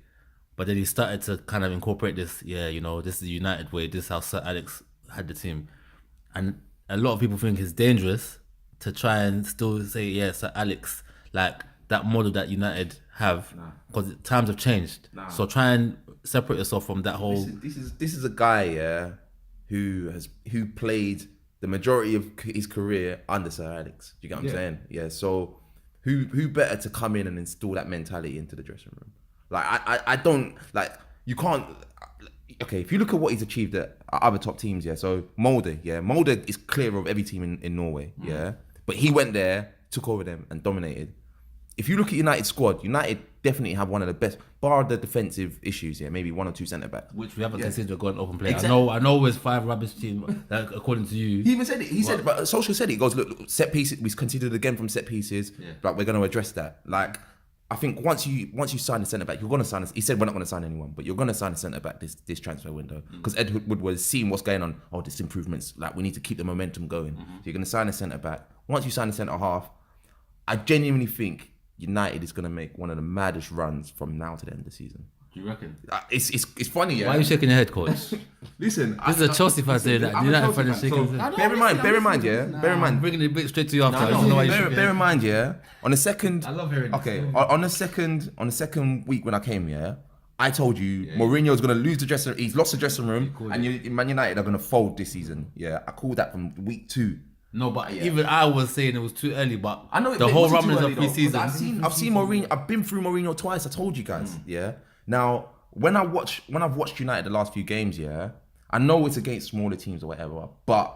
But then he started to kind of incorporate this. Yeah, you know, this is the United way. This is how Sir Alex had the team, and a lot of people think it's dangerous to try and still say, yeah, Sir Alex, like that model that United have, because times have changed. So try and separate yourself from that whole. This is a guy, yeah, who played the majority of his career under Sir Alex. Do you get what I'm saying? Yeah. So who better to come in and instill that mentality into the dressing room? Like I don't like, you can't. Okay, if you look at what he's achieved at other top teams, yeah. So Molde is clear of every team in Norway, yeah. But he went there, took over them, and dominated. If you look at United's squad, United definitely have one of the best, bar the defensive issues, yeah. Maybe 1 or 2 centre backs, which we haven't considered going open play. Exactly. I know, it's 5 rubbish team, like, according to you. He even said it. He said, but Solskjaer said it. He goes, look, set pieces. We considered again from set pieces. Yeah. Like, we're going to address that. Like, I think once you sign a centre back, you're going to sign. He said we're not going to sign anyone, but you're going to sign a centre back this transfer window, because Ed Woodward was seeing what's going on. Oh, this improvements. Like, we need to keep the momentum going. So you're going to sign a centre back. Once you sign a centre half, I genuinely think United is going to make one of the maddest runs from now to the end of the season. Do you reckon? It's funny, yeah. Why are you shaking your head, coach? Listen, this is a Chelsea fan saying that. United fan is shaking his head. Bear in mind, yeah. Bear in mind, bringing it a bit straight to you after. I don't know why you bear in mind, yeah. On the second, I love hearing okay, on the second week when I came here, I told you Mourinho's going to lose the dressing room. He's lost the dressing room, and Man United are going to fold this season. Yeah, I called that from week 2. No, but even I was saying it was too early. But I know the whole rumblings of pre-season. I've seen Mourinho. I've been through Mourinho twice. I told you guys. Yeah. Now, when I've watched United the last few games, yeah, I know it's against smaller teams or whatever, but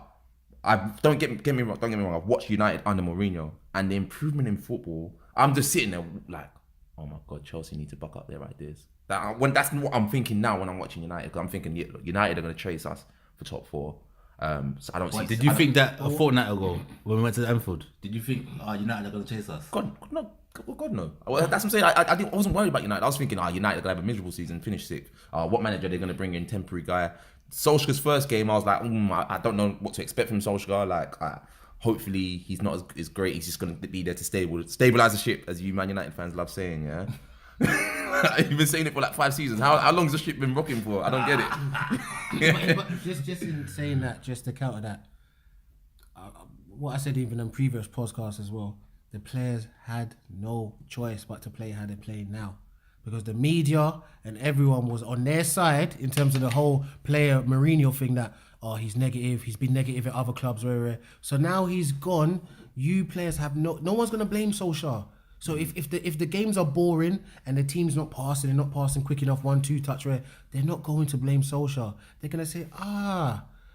don't get me wrong. I've watched United under Mourinho, and the improvement in football. I'm just sitting there like, oh my God, Chelsea need to buck up their ideas. That's what I'm thinking now when I'm watching United. Because I'm thinking United are going to chase us for top 4. So I don't see. Did you think that a fortnight ago when we went to Anfield? Did you think United are going to chase us? God no. Well, that's what I'm saying. I wasn't worried about United. I was thinking, United are going to have a miserable season, finish 6th. What manager are they going to bring in? Temporary guy. Solskjaer's first game, I was like, I don't know what to expect from Solskjaer. Like, hopefully he's not as great. He's just going to be there to stabilize the ship, as you Man United fans love saying. Yeah. You've been saying it for like 5 seasons. How long's the ship been rocking for? I don't get it. but just in saying that, just to counter that, what I said even in previous podcasts as well, the players had no choice but to play how they play now, because the media and everyone was on their side in terms of the whole player Mourinho thing, that he's negative, he's been negative at other clubs, where so now he's gone. You players have no one's gonna blame Solskjaer. So if the games are boring and the team's not passing, they're not passing quick enough, 1-2 touch, they're not going to blame Solskjaer. They're gonna say,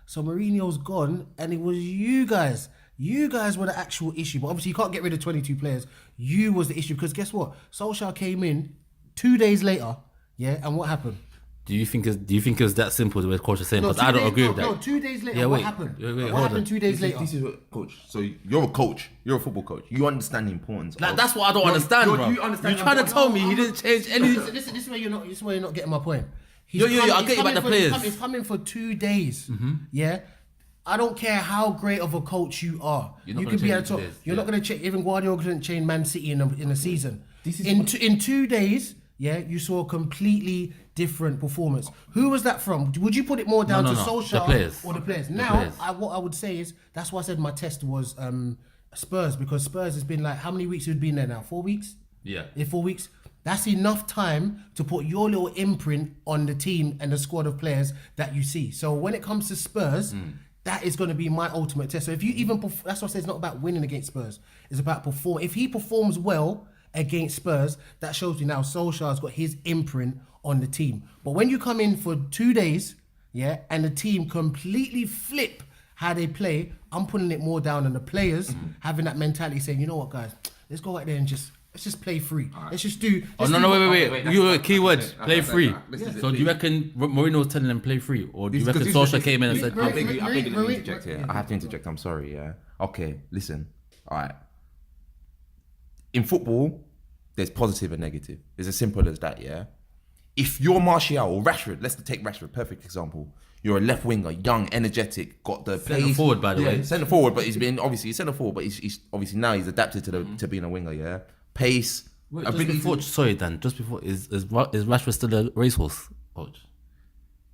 so Mourinho's gone, and it was you guys. You guys were the actual issue. But obviously you can't get rid of 22 players. You was the issue, because guess what? Solskjaer came in 2 days later, yeah, and what happened? Do you think it was that simple, the way Coach is saying? Because I don't agree with that. No, 2 days later, what happened? What happened 2 days later? This is what, Coach. So you're a coach. You're a football coach. You understand the importance. That's what I don't understand, bro. You understand. You're trying to tell me he didn't change anything. This is where you're not getting my point. I get you about the players. He's coming for 2 days. Yeah. I don't care how great of a coach you are. You could be at the top. You're not going to change. Even Guardiola couldn't change Man City in a season. In 2 days, yeah, you saw a completely different performance. Who was that from? Would you put it more down to Solskjaer or the players? What I would say is, that's why I said my test was Spurs, because Spurs has been like, how many weeks have been there now? 4 weeks? Yeah. 4 weeks? That's enough time to put your little imprint on the team and the squad of players that you see. So when it comes to Spurs, that is going to be my ultimate test. So if you even, that's what I say, it's not about winning against Spurs. It's about perform. If he performs well against Spurs, that shows you now Solskjaer's got his imprint on the team. But when you come in for 2 days, yeah, and the team completely flip how they play, I'm putting it more down on the players having that mentality, saying, you know what, guys, let's go out there and let's just play free. Right. Let's just do. Wait. You were key word. Play free. So do you reckon Mourinho was telling them play free, or do you reckon Solskjaer came in and said? I beg you to interject here. I have to interject. I'm sorry. Yeah. Okay. Listen. All right. In football, there's positive and negative. It's as simple as that. Yeah. If you're Martial or Rashford, let's take Rashford, perfect example. You're a left winger, young, energetic, got the pace. Centre forward, by the way. Centre forward, but he's centre forward, but he's obviously now he's adapted to being a winger. Yeah. Pace, Wait, just before, sorry, Dan. Just before, is Rashford still a racehorse, coach?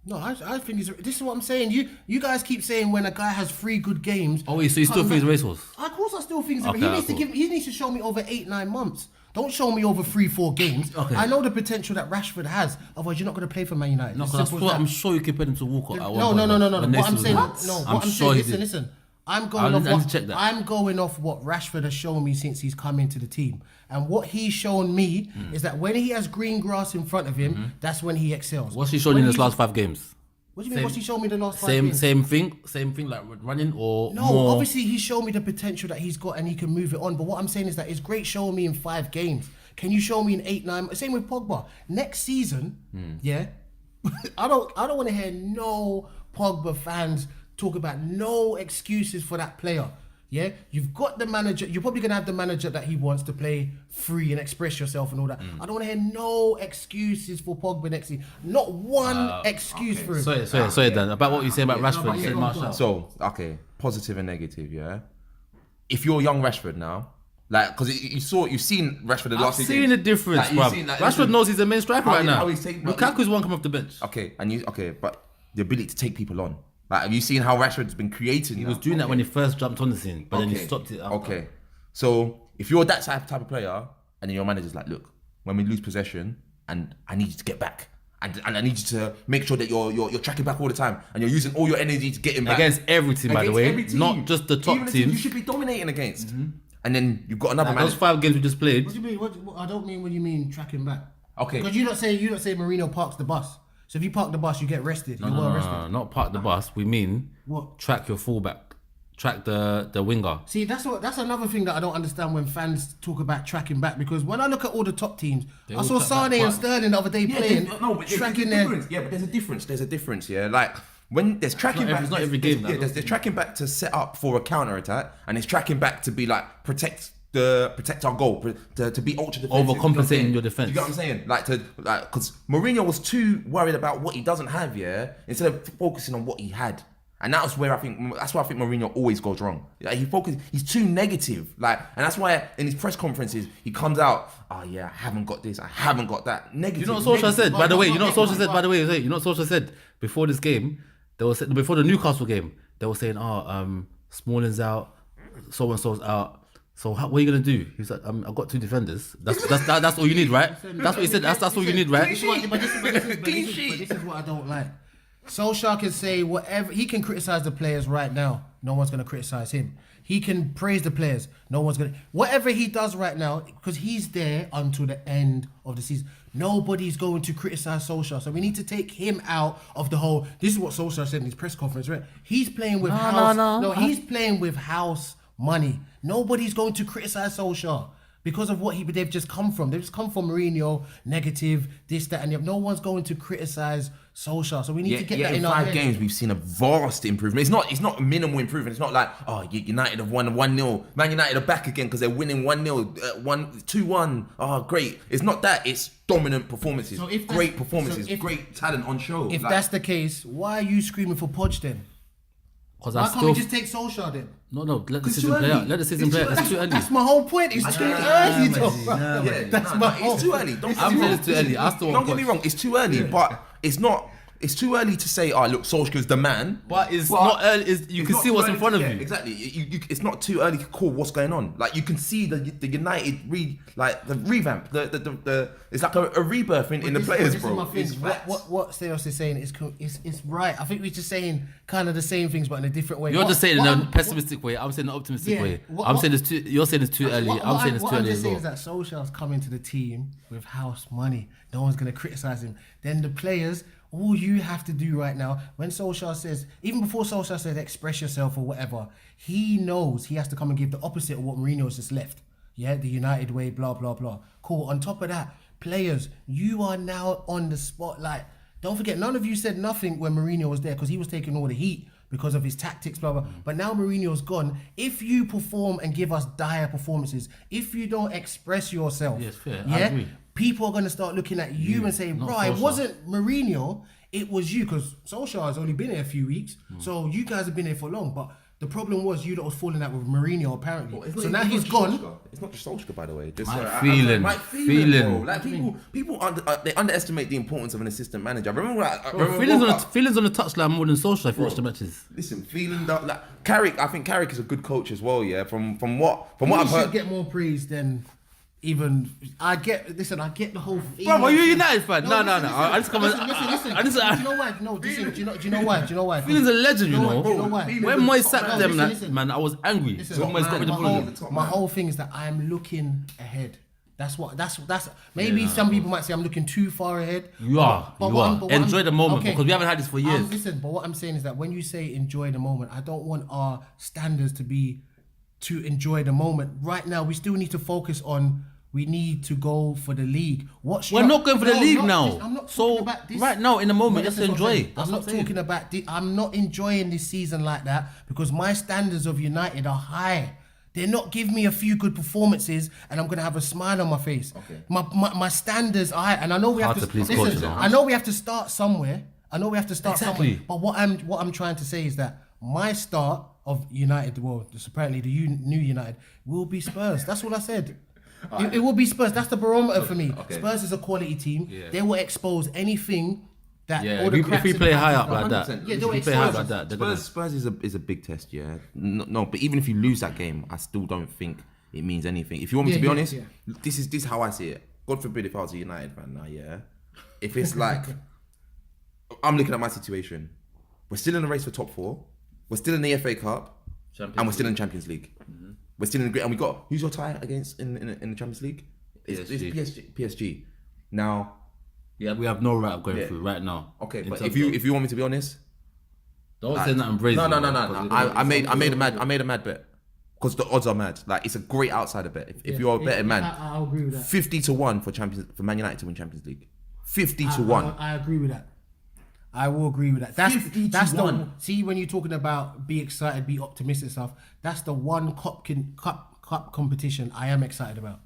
No, I think this is what I'm saying. You guys keep saying when a guy has 3 good games. Oh wait, so you still think he's a racehorse? Of course, I still think Okay, he needs to show me over 8-9 months. Don't show me over 3-4 games. Okay. I know the potential that Rashford has. Otherwise, you're not going to play for Man United. No, It's because simple as that. I'm sure you can put him to Walcott. No. What I'm saying, listen. I'm going off what Rashford has shown me since he's come into the team, and what he's shown me is that when he has green grass in front of him, that's when he excels. What's he shown in his last 5 games? What do you mean? What's he shown me the last 5 games? Same thing, like running or No, more? obviously he showed me the potential that he's got and he can move it on. But what I'm saying is that it's great showing me in 5 games. Can you show me in 8-9? Same with Pogba. Next season, yeah, I don't want to hear no Pogba fans talk about no excuses for that player. Yeah, you've got the manager. You're probably gonna have the manager that he wants to play free and express yourself and all that. I don't want to hear no excuses for Pogba next season. Not one excuse for him. Sorry, Dan. About what you say about Rashford. You said Martial. So, okay, positive and negative, yeah. If you're young Rashford now, like, because you've seen Rashford the last 2 games. I've seen the difference, like, bruv. Rashford knows he's the main striker right now. Lukaku's one come off the bench. Okay, but the ability to take people on. Like, have you seen how Rashford's been creating? He was doing that when he first jumped on the scene, but then he stopped it after. Okay, so if you're that type of player, and then your manager's like, look, when we lose possession, and I need you to get back, and I need you to make sure that you're tracking back all the time, and you're using all your energy to get him back. Against every team, by the way, not just the top Even the teams. you should be dominating against. And then you've got another manager. Those 5 games we just played. What do you mean? What I don't mean when you mean tracking back. Okay. Because you don't say Mourinho parks the bus. So if you park the bus, you get rested. You're well rested. No, not park the bus. We mean What? track your fullback, track the winger. See, that's another thing that I don't understand when fans talk about tracking back, because when I look at all the top teams, I all saw track Sane back. and Sterling the other day playing, tracking their... Yeah, but there's a difference, yeah. Like, when there's tracking back... It's not every game, there's tracking back to set up for a counter-attack, and it's tracking back to be like, protect our goal, to be ultra defensive. Overcompensating your defense. You get what I'm saying? Because Mourinho was too worried about what he doesn't have, yeah, instead of focusing on what he had. And that's where I think Mourinho always goes wrong. Like, he's too negative. Like, and that's why in his press conferences he comes out, oh yeah, I haven't got this, I haven't got that. Negative. You know what Solskjaer said, by the way? You know what Solskjaer said before this game? Before the Newcastle game, they were saying, Smalling's out, so and so's out. So what are you gonna do? He's like, I've got 2 defenders. That's all you need, right? That's what he said. That's all you need, right? But this is what I don't like. Solskjaer can say whatever. He can criticize the players right now. No one's gonna criticize him. He can praise the players. No one's gonna. Whatever he does right now, because he's there until the end of the season. Nobody's going to criticize Solskjaer. So we need to take him out of the whole. This is what Solskjaer said in his press conference, right? He's playing with he's playing with house money. Nobody's going to criticize Solskjaer because of what they've just come from. They've just come from Mourinho, negative, this, that, and the other. No one's going to criticize Solskjaer. So we need to get that in our heads. 5 games, we've seen a vast improvement. It's not a minimal improvement. It's not like, United have won 1-0. Man United are back again because they're winning 1-0, 2-1. Oh, great. It's not that. It's dominant performances, great performances, great talent on show. If that's the case, why are you screaming for Podge then? Why can't we just take Solskjaer then? No, let the season play out. Let the season play out. It's too early. That's my whole point. It's too early, though. It's too early. I'm saying it's too early. Don't get me wrong. It's too early, but it's not. It's too early to say, look, Solskjaer's the man. But it's not early. You can see what's in front of you. Exactly. It's not too early to call what's going on. Like, you can see the United the revamp. It's like a rebirth in the players, bro. This is my thing. What Stelios is saying is right. I think we're just saying kind of the same things, but in a different way. You're just saying in a pessimistic way. I'm saying an optimistic way. I'm saying it's too. You're saying it's too early. I'm saying it's too early. What I'm just as saying well. is that Solskjaer's coming to the team with house money. No one's going to criticize him. Then the players. All you have to do right now, when Solskjaer says, even before Solskjaer says express yourself or whatever, he knows he has to come and give the opposite of what Mourinho's just left. Yeah, the United way, blah, blah, blah. Cool. On top of that, players, you are now on the spotlight. Don't forget, none of you said nothing when Mourinho was there because he was taking all the heat because of his tactics, blah, blah. But now Mourinho's gone. If you perform and give us dire performances, if you don't express yourself, yes, fair. I agree. People are going to start looking at you and saying, bro, it wasn't Mourinho, it was you, because Solskjaer has only been here a few weeks, so you guys have been here for long, but The problem was you that was falling out with Mourinho apparently. It's So not- now it's he's not gone. Solskjaer. It's not just Solskjaer, by the way. Just, My feeling. bro. Like people they underestimate the importance of an assistant manager. I remember, Feelings on the touchline more than Solskjaer if you watch the matches. Listen, feeling that like Carrick. I think Carrick is a good coach as well. Yeah, from what He I've should heard. get more praise than even. I get the whole. Bro, are you a United fan? No. Listen, I just come. Listen. I just. Do you know why? No, do you know why? Feelings a legend, you know. Do you know why? When Moyes sacked them, listen. man, I was angry. Listen, When Moyes got rid of them. my whole thing is that I am looking ahead. That's maybe some people might say I'm looking too far ahead. You are. Enjoy the moment okay. because we haven't had this for years. Listen, but what I'm saying is that when you say enjoy the moment, I don't want our standards to be to enjoy the moment. Right now, we still need to focus on. We need to go for the league. We're not going for the league now. I'm not so talking about this. right now, in the moment, just That's what I'm enjoy. saying. I'm not talking about. I'm not enjoying this season like that because my standards of United are high. They're not giving me a few good performances, and I'm gonna have a smile on my face. Okay. My standards are high, and I know we Hard have to please listen, coach, though. I know we have to start somewhere. Exactly. Somewhere. But what I'm trying to say is that my start of United, well, apparently the new United will be Spurs. That's what I said. It will be Spurs. That's the barometer for me. Okay. Spurs is a quality team. Yeah. They will expose anything that. Yeah, all the if cracks we in play the high patches up like are. that, Yeah, if they'll we play high up expose like that, they're gonna. Spurs is a big test, yeah. No, but even if you lose that game, I still don't think it means anything. If you want me to be honest, this is how I see it. God forbid if I was a United fan now, yeah. If it's like, I'm looking at my situation. We're still in the race for top 4. We're still in the FA Cup, and we're still in the Champions League. We're still in the great, and we got who's your tie against in the Champions League? It's PSG. Now, Yeah, we have no right of going through right now. okay, In but terms if you want me to be honest, don't say nothing brazy. no. man, I made a mad bet because the odds are mad. Like it's a great outsider bet. If you're a betting man, I'll agree with that. 50-1 for Man United to win Champions League. 50-1. I agree with that. I will agree with that. That's 50-1. See, when you're talking about be excited, be optimistic stuff. That's the one cup competition I am excited about.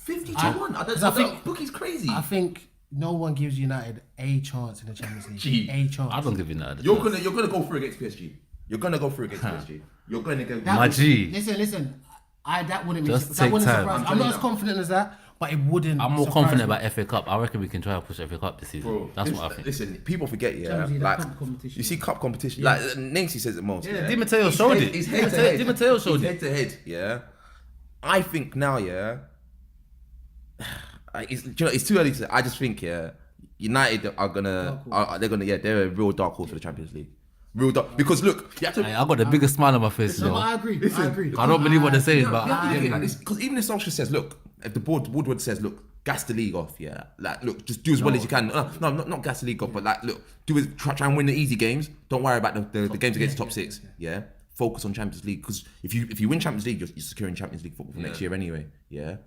50-1. I think bookie's crazy. I think no one gives United a chance in the Champions League. Gee. A chance. I don't give you that. You're gonna go through against PSG. You're gonna go through against PSG. You're gonna go. My G. Listen. That wouldn't Just that take wouldn't time. surprise me. I'm not as confident as that, but it wouldn't. I'm more surprise confident me. about FA Cup. I reckon we can try and push FA Cup this season. Bro, That's what I think. Listen, people forget, yeah. Champions League, Like cup competition. you see cup competition. Like Nancy says it most. Yeah, Di Matteo showed it. He's head to head. Di Matteo showed He's it. head to head. Yeah. I think now, yeah. It's too early to say. I just think, yeah, United are they're a real dark horse for the Champions League. Real dark because look, you have to. Hey, I got the biggest smile on my face. You No, know? I agree. I don't believe what they're saying, but Because even if Solskjaer says, look, if the board Woodward says, look, gas the league off, yeah, like look, just do as well as you can. No, not gas the league off, but like, look, do it. Try and win the easy games. Don't worry about the games against the top 6. Yeah, focus on Champions League because if you win Champions League, you're securing Champions League football for next year anyway. Yeah.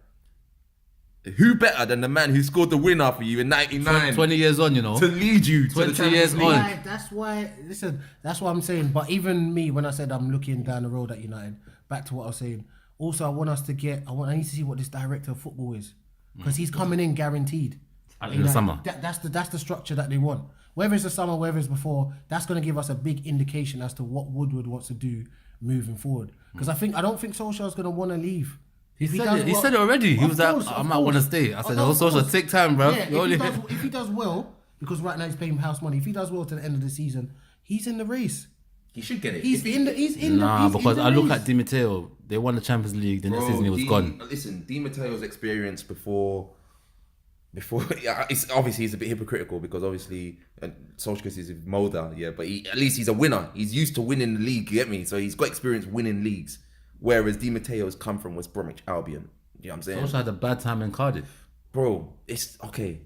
Who better than the man who scored the winner for you in '99 20 years on, you know. to lead you to 20 the Champions years League? on. That's why. Listen, that's what I'm saying. But even me, when I said I'm looking down the road at United, back to what I was saying. Also, I want us to get. I need to see what this director of football is because he's coming in guaranteed. In the summer. That's the structure that they want. Whether it's the summer, whether it's before, that's going to give us a big indication as to what Woodward wants to do moving forward. Because I don't think Solskjaer's going to want to leave. He said it already. He was like, I might want to stay. I said, Solskjaer, take time, bro. Yeah, if he does well, because right now he's paying house money. If he does well to the end of the season, he's in the race. He should get it. He's in the because I race. look at Di Matteo. They won the Champions League. The next season he was gone. Listen, Di Matteo's experience before it's obviously he's a bit hypocritical because obviously Solskjaer is a molder, yeah, but at least he's a winner. He's used to winning the league, you get me? So he's got experience winning leagues. Whereas Di Matteo's come from West Bromwich Albion. You know what I'm saying? Solskjaer had a bad time in Cardiff. Bro, it's okay.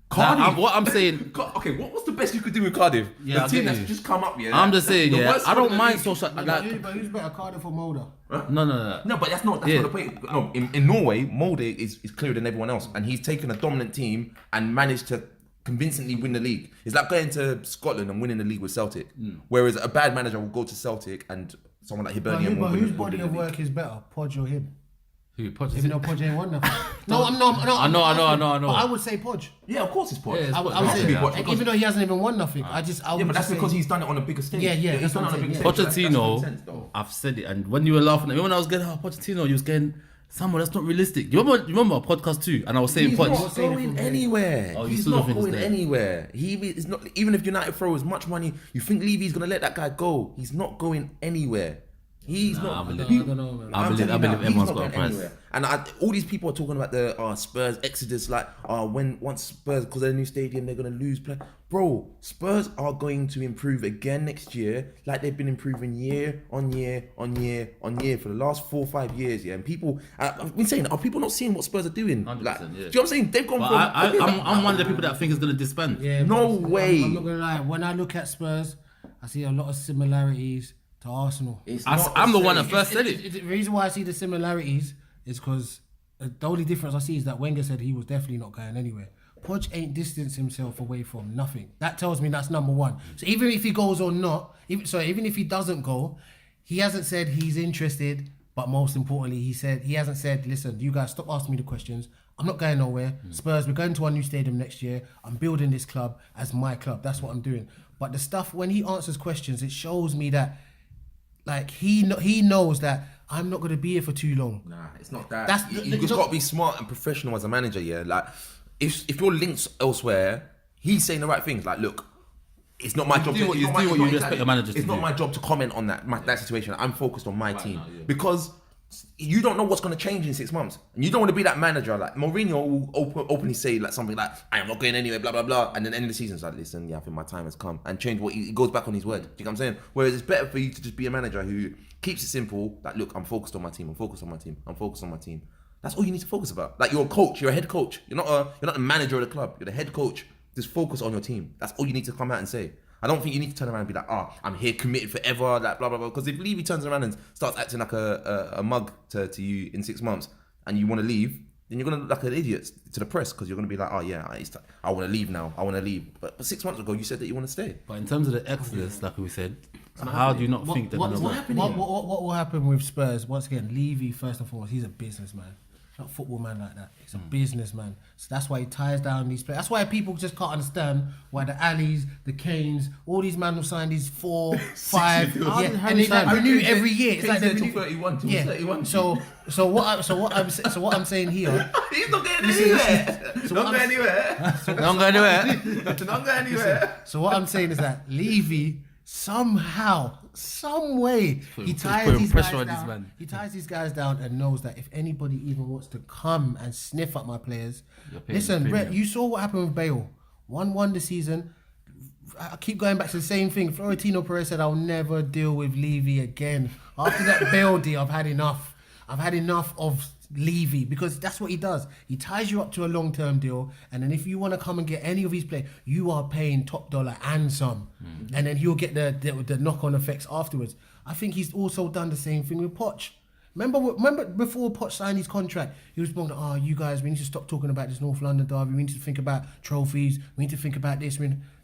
Cardiff. What I'm saying. Okay, what's the best you could do with Cardiff? Yeah, the team that's just come up, yeah. I'm just saying, yeah. I don't mind Solskjaer. But who's better, Cardiff or Molde? No. No, but that's not the point. No, in Norway, Molde is clearer than everyone else, and he's taken a dominant team and managed to convincingly win the league. It's like going to Scotland and winning the league with Celtic. Whereas a bad manager will go to Celtic and someone like Hibernian will But win whose the body of league. work is better, Podge or him? Who? Poch? Even though Podge ain't won nothing. No, I'm not. I know. But I would say Podge. Yeah, of course it's Poch. Yeah, it's I Poch. would say, Poch, because- even though he hasn't even won nothing, I would but that's just because say, he's done it on a bigger stage. Yeah, he's that's done it what on a I'm bigger saying, stage. That's common Pochettino, sense, though. I've said it, and when you were laughing at me, when I was getting Pochettino, you was getting Samuel. That's not realistic. You remember our podcast too, and I was saying He's Poch. not going anywhere. Oh, you He's still not think he's going there? anywhere. He is not. Even if United throw as much money, you think Levy's gonna let that guy go? He's not going anywhere. He's not. I believe- he- I don't know, man. I believe telling you now, he's everyone's not got a going price. anywhere. And all these people are talking about the Spurs exodus, like once Spurs, because of the new stadium, they're gonna lose play. Bro, Spurs are going to improve again next year, like they've been improving year on year on year on year for the last 4 or 5 years. Yeah, and people, I've been saying, are people not seeing what Spurs are doing? 100%, Like, yeah. do you know what I'm saying? They've gone But from. I'm one of the people that think it's gonna disband. Yeah, No but way. I'm not gonna lie. When I look at Spurs, I see a lot of similarities to Arsenal. I'm the one that first said it. The reason why I see the similarities is because the only difference I see is that Wenger said he was definitely not going anywhere. Poch ain't distanced himself away from nothing. That tells me that's number one. So even if he goes or not, even if he doesn't go, he hasn't said he's interested. But most importantly, he hasn't said, listen, you guys stop asking me the questions. I'm not going nowhere. Spurs, we're going to our new stadium next year. I'm building this club as my club. That's what I'm doing. But the stuff when he answers questions, it shows me that like he knows that I'm not going to be here for too long. Nah, it's not that. That's you just got to be smart and professional as a manager. Yeah, like if you're linked elsewhere, he's saying the right things. Like, look, it's not my job. do what you expect your managers to It's not do. my job to comment on that situation. I'm focused on my team because you don't know what's going to change in 6 months, and you don't want to be that manager. Like Mourinho will openly say like something like, "I am not going anywhere," blah blah blah, and then end of the season, it's like, "Listen, yeah, I think my time has come," and change what he goes back on his word. Do you know what I'm saying? Whereas it's better for you to just be a manager who keeps it simple. Like, look, I'm focused on my team. I'm focused on my team. I'm focused on my team. That's all you need to focus about. Like, you're a coach. You're a head coach. You're not the manager of the club. You're the head coach. Just focus on your team. That's all you need to come out and say. I don't think you need to turn around and be like, I'm here committed forever, like blah blah blah. Because if Levy turns around and starts acting like a mug to you in 6 months, and you want to leave, then you're gonna look like an idiot to the press because you're gonna be like, I want to leave now. I want to leave. But 6 months ago, you said that you want to stay. But in terms of the exodus, like we said, how do you not think they're gonna work? What will happen with Spurs? Once again, Levy, first and foremost, he's a businessman. Not a football man like that. He's a businessman. So that's why he ties down these players. That's why people just can't understand why the Allies, the Kanes, all these men will sign these 4, 5, and they like renew every year. It's like they renew 31. Yeah. 31. So what I'm saying here. He's not going anywhere. Not going anywhere. Don't go anywhere. Not going anywhere. So what I'm saying is that Levy somehow, some way, he ties putting these pressure guys on this down. man. He ties these guys down and knows that if anybody even wants to come and sniff at my players, paying listen, the Brett, premium. you saw what happened with Bale. 1-1 this season. I keep going back to the same thing. Florentino Perez said, "I'll never deal with Levy again." After that Bale deal, I've had enough. I've had enough of Levy because that's what he does. He ties you up to a long-term deal, and then if you want to come and get any of his play, you are paying top dollar and some, and then he'll get the knock-on effects afterwards. I think he's also done the same thing with Poch. Remember before Poch signed his contract, he was talking, you guys, we need to stop talking about this North London derby. We need to think about trophies. We need to think about this.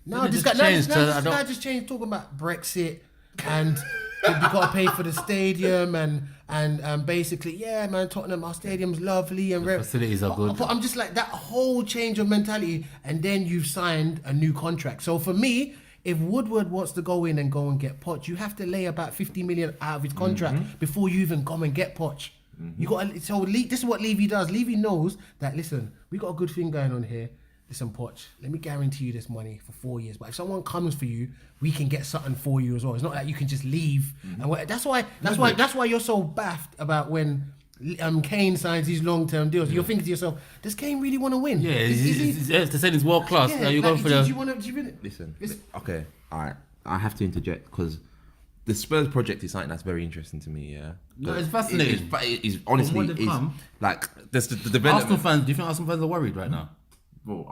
Now this guy just changed talking about Brexit and we've got to pay for the stadium and basically, yeah, man, Tottenham, our stadium's lovely and facilities are good. But I'm just like that whole change of mentality, and then you've signed a new contract. So for me, if Woodward wants to go in and get Poch, you have to lay about 50 million out of his contract before you even come and get Poch. You got this is what Levy does. Levy knows that. Listen, we got a good thing going on here. Listen, Poch, let me guarantee you this money for 4 years. But if someone comes for you, we can get something for you as well. It's not like you can just leave. And that's why you're so baffed about when Kane signs these long-term deals. You're thinking to yourself, does Kane really want to win? Yeah, to say he's world class. Yeah, You're going for do the. you want to really? Listen, okay, all right. I have to interject because the Spurs project is something that's very interesting to me. Yeah, No, it's fascinating. It is honestly, From what they've come, like there's the development. Arsenal fans, do you think Arsenal fans are worried right now? Bro,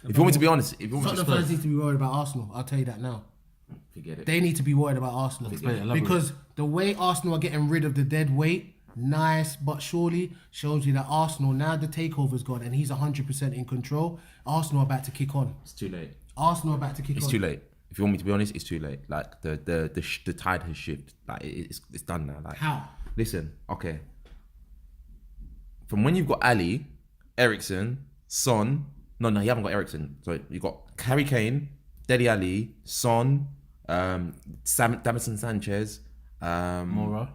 if you want me to be honest, if you want me to Tottenham fans need to be worried about Arsenal. I'll tell you that now. forget it. They need to be worried about Arsenal. Because the way Arsenal are getting rid of the dead weight, nice but surely, shows you that Arsenal, now the takeover's gone and he's 100% in control, Arsenal are about to kick on. It's too late. Arsenal are about to kick on. It's too late. If you want me to be honest, it's too late. Like the tide has shifted. Like it's done now. Like How? Listen, okay. from when you've got Ali, Eriksen, Son. No, you haven't got Eriksen. So you've got Harry Kane, Dele Alli, Son, Davinson Sanchez, Moura.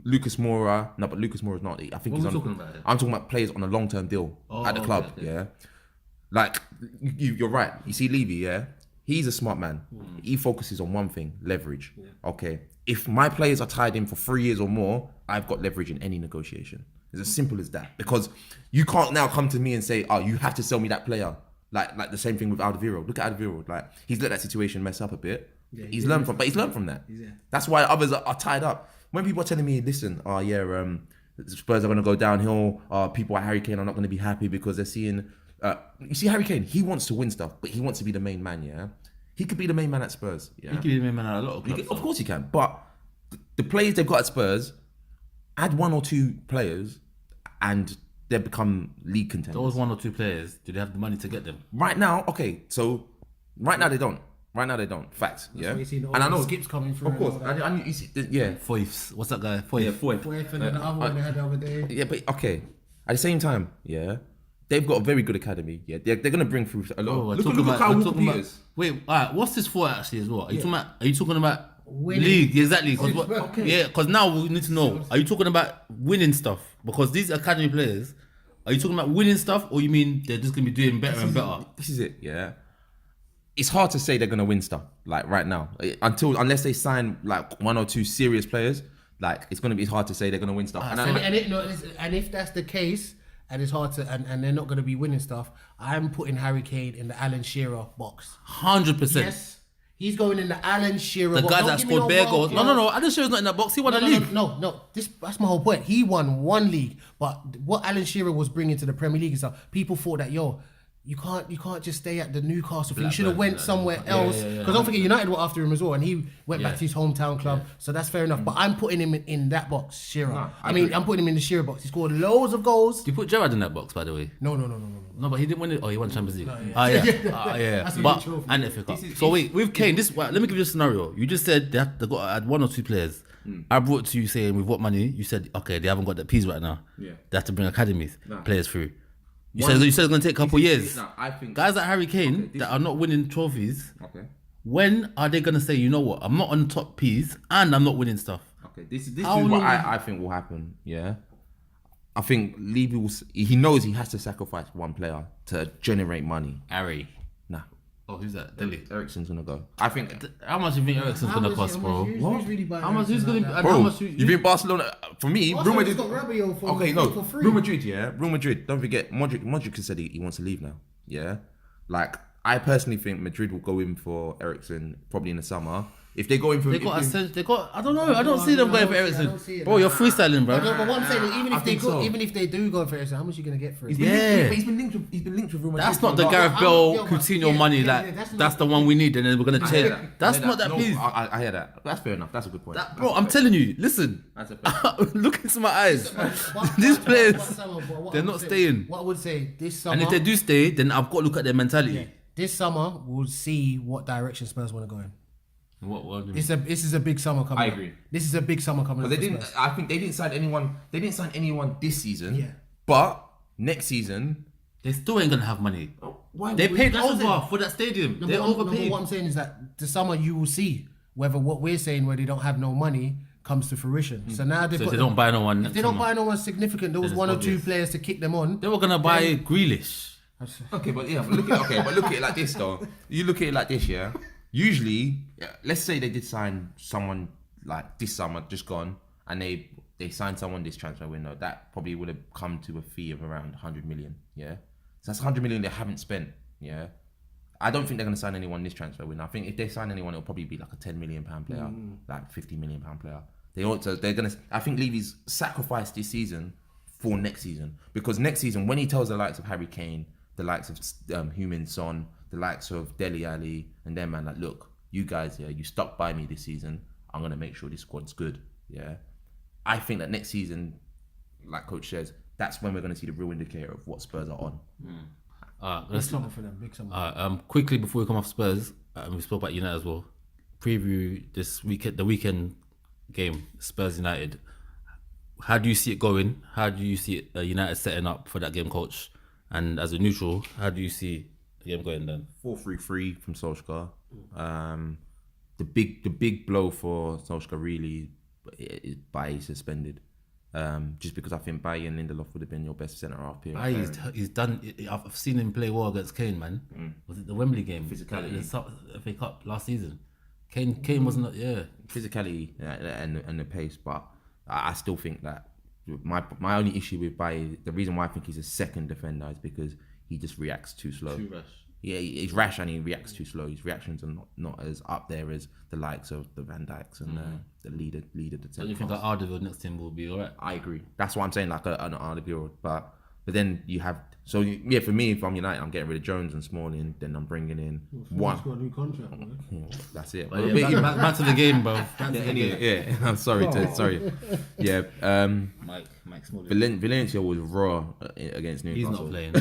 Lucas Moura. No, but Lucas Moura's not. I think What he's are we on. talking about here? I'm talking about players on a long-term deal at the club. okay. Yeah, like you're right. You see, Levy. Yeah, he's a smart man. He focuses on one thing: leverage. Okay, if my players are tied in for 3 years or more, I've got leverage in any negotiation. It's as simple as that. Because you can't now come to me and say, "Oh, you have to sell me that player." Like the same thing with Alderweireld. Look at Alderweireld. Like he's let that situation mess up a bit. Yeah, he's learned from that. That's why others are tied up. When people are telling me, listen, Spurs are going to go downhill. People at Harry Kane are not going to be happy because they're seeing. You see, Harry Kane, he wants to win stuff, but he wants to be the main man. Yeah, he could be the main man at Spurs. Yeah, He could be the main man at a lot of clubs. of course he can. But the players they've got at Spurs, add 1 or 2 players, and they become league contenders. Those 1 or 2 players, do they have the money to get them? Right now, okay, so right now they don't. Facts, yeah. why you see the And I know skips coming through. Of course, and all that. and you see, yeah, Foyfs. What's that guy? Foyf. Foyf and then the other one they had the other day. yeah, but okay. At the same time, yeah, they've got a very good academy. Yeah, they're gonna bring through a lot. We're Look talking at Kyle we're Walker talking about- Peters. Wait, all right. What's this for actually as well? Are you talking about Winning. league? Exactly. Cause Okay. Yeah, because now we need to know. Are you talking about winning stuff? Because these academy players, are you talking about winning stuff, or you mean they're just gonna be doing better and better? This is it, yeah. It's hard to say they're gonna win stuff like right now, unless they sign like 1 or 2 serious players. Like it's gonna be hard to say they're gonna win stuff. And if that's the case, and it's hard to, and they're not going to be winning stuff, I'm putting Harry Kane in the Alan Shearer box. 100%. Yes, he's going in the Alan Shearer The box. guy Don't that give me scored bare wild goals. card. No. Alan Shearer's not in that box. He won a league. No. That's my whole point. He won 1 league, but what Alan Shearer was bringing to the Premier League and stuff, people thought that you can't just stay at the Newcastle thing. You should have went somewhere else. Because don't forget, United were after him as well, and he went back to his hometown club. So that's fair enough. But I'm putting him in that box, Shearer. I'm putting him in the Shearer box. He scored loads of goals. You put Gerrard in that box, by the way. No. No, but he didn't win it. Oh, he won Champions League. yeah. That's a But good trophy. and FA Cup. So wait, with Kane, let me give you a scenario. You just said they got to add 1 or 2 players. I brought to you saying with what money? You said okay, they haven't got the P's right now. Yeah. They have to bring academies players through. You said it's going to take a couple years. No, I think Guys like Harry Kane that are not winning trophies. Okay. When are they going to say, you know what? I'm not on the top P's and I'm not winning stuff. Okay. This is How what long- I think will happen. Yeah. I think Levy he knows he has to sacrifice 1 player to generate money. Harry. Nah. Oh, who's that? Delhi. Eriksen's gonna go. I think. How much do you think Eriksen's going to cost, bro? Who's really buying How much is Eriksen going like to that? be? Bro, How much you think Barcelona? For me, Real Madrid. got Rabiot for Okay, no, for free. Real Madrid. Yeah, Real Madrid. Don't forget, Modric has said he wants to leave now. Yeah, like I personally think Madrid will go in for Eriksen probably in the summer. If they go in for, They got. I don't know. I don't see them going for I don't see Eriksen. it. Bro, you're freestyling, But bro. what I'm saying is, even I if they think go, so. even if they do go for Eriksen, how much are you gonna get for it? Yeah. He's been linked with Real Madrid. That's not the for a Gareth while. Bell, yeah, but- Coutinho yeah, money. yeah, Like yeah, that's that's not- the one we need, and then we're gonna I hear change. that. That's I hear not that. No, Please, I hear that. That's fair enough. That's a good point. bro. I'm telling you. Listen. That's a fair Look into my eyes. What- These what- players, what they're I would not say- staying. What I would say this summer, And if they do stay, then I've got to look at their mentality. this summer we'll see what direction Spurs want to go in. What do you This is a big summer coming. I up. agree. This is a big summer coming. But up they for didn't. Spurs. I think they didn't sign anyone. They didn't sign anyone this season. Yeah. But next season, They still ain't gonna have money. why They would- paid that's what I'm over saying. for that stadium. No, They but what overpaid. I'm saying is that the summer you will see whether what we're saying where they don't have no money comes to fruition. So now they've So got if they don't buy no one. if they don't buy no one significant, there was it's 1 or 2 obvious. players to kick them on. they were gonna buy Grealish. Okay, but look at it like this though. You look at it like this, yeah. Usually, let's say they did sign someone like this summer, just gone, and they signed someone this transfer window. That probably would have come to a fee of around 100 million. Yeah, so that's 100 million they haven't spent. Yeah, I don't think they're gonna sign anyone this transfer window. I think if they sign anyone, it'll probably be like a 10 million pound player, like 50 million pound player. They're gonna. I think Levy's sacrificed this season for next season, because next season when he tells the likes of Harry Kane, the likes of Heung-min Son, the likes of Dele Alli, and them man, like, look, you guys, yeah, you stuck by me this season. I'm gonna make sure this squad's good. Yeah, I think that next season, like Coach says, that's when we're gonna see the real indicator of what Spurs are on. Big Let's summer for them. Big summer. quickly before we come off Spurs, we spoke about United as well. Preview this weekend, the weekend game, Spurs United. how do you see it going? How do you see it, United setting up for that game, coach? And as a neutral, how do you see the game going then? 4-3-3 from Solskjaer. The big blow for Solskjaer really is Bailly suspended. Just because I think Bailly and Lindelof would have been your best centre half period. He's done. I've seen him play well against Kane, man. Was it the Wembley game? Physicality. The FA Cup last season. Kane wasn't. Yeah. Physicality and the pace, but I still think that my only issue with Bailly, the reason why I think he's a second defender is because he just reacts too slow. Too rash. Yeah, he's rash and he reacts too slow. His reactions are not as up there as the likes of the Van Dijks and the leader. So you think that Alderweireld next team will be alright? I agree. That's what I'm saying, like an Alderweireld. But then you have for me, if I'm United, I'm getting rid of Jones and Smalling. Then I'm bringing in one. He's got a new contract, man. That's it. But back to the game, bro. I'm sorry. Yeah. Mike Smalling. Valencia was raw against Newcastle. He's not playing.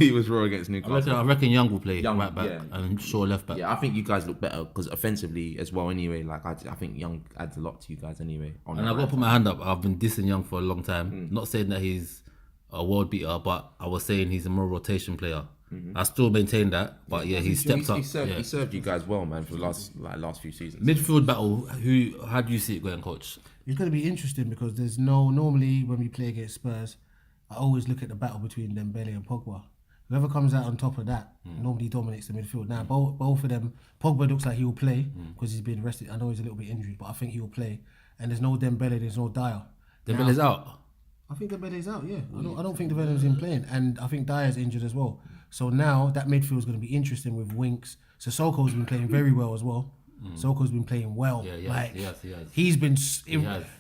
He was raw against Newcastle. I reckon Young will play Young, right back and Shaw left back. Yeah, I think you guys look better because offensively as well. Anyway, like I think Young adds a lot to you guys anyway. And I've got to put my hand up. I've been dissing Young for a long time. Not saying that he's a world beater, but I was saying he's a more rotation player. I still maintain that, but yeah, he stepped up. He served you guys well, man, for the last few seasons. Midfield battle. How do you see it going, coach? It's going to be interesting because normally when we play against Spurs, I always look at the battle between Dembele and Pogba. Whoever comes out on top of that normally dominates the midfield. Now, both of them, Pogba looks like he will play because he's been rested. I know he's a little bit injured, but I think he will play. And there's no Dembele, there's no Dyer. Dembele's out. I think Dembele's out, yeah. I don't think Dembele's in playing. And I think Dyer's injured as well. So now that midfield is going to be interesting with Winks. Sissoko's been playing very well as well. Sissoko's been playing well. Yeah, he has. He's been.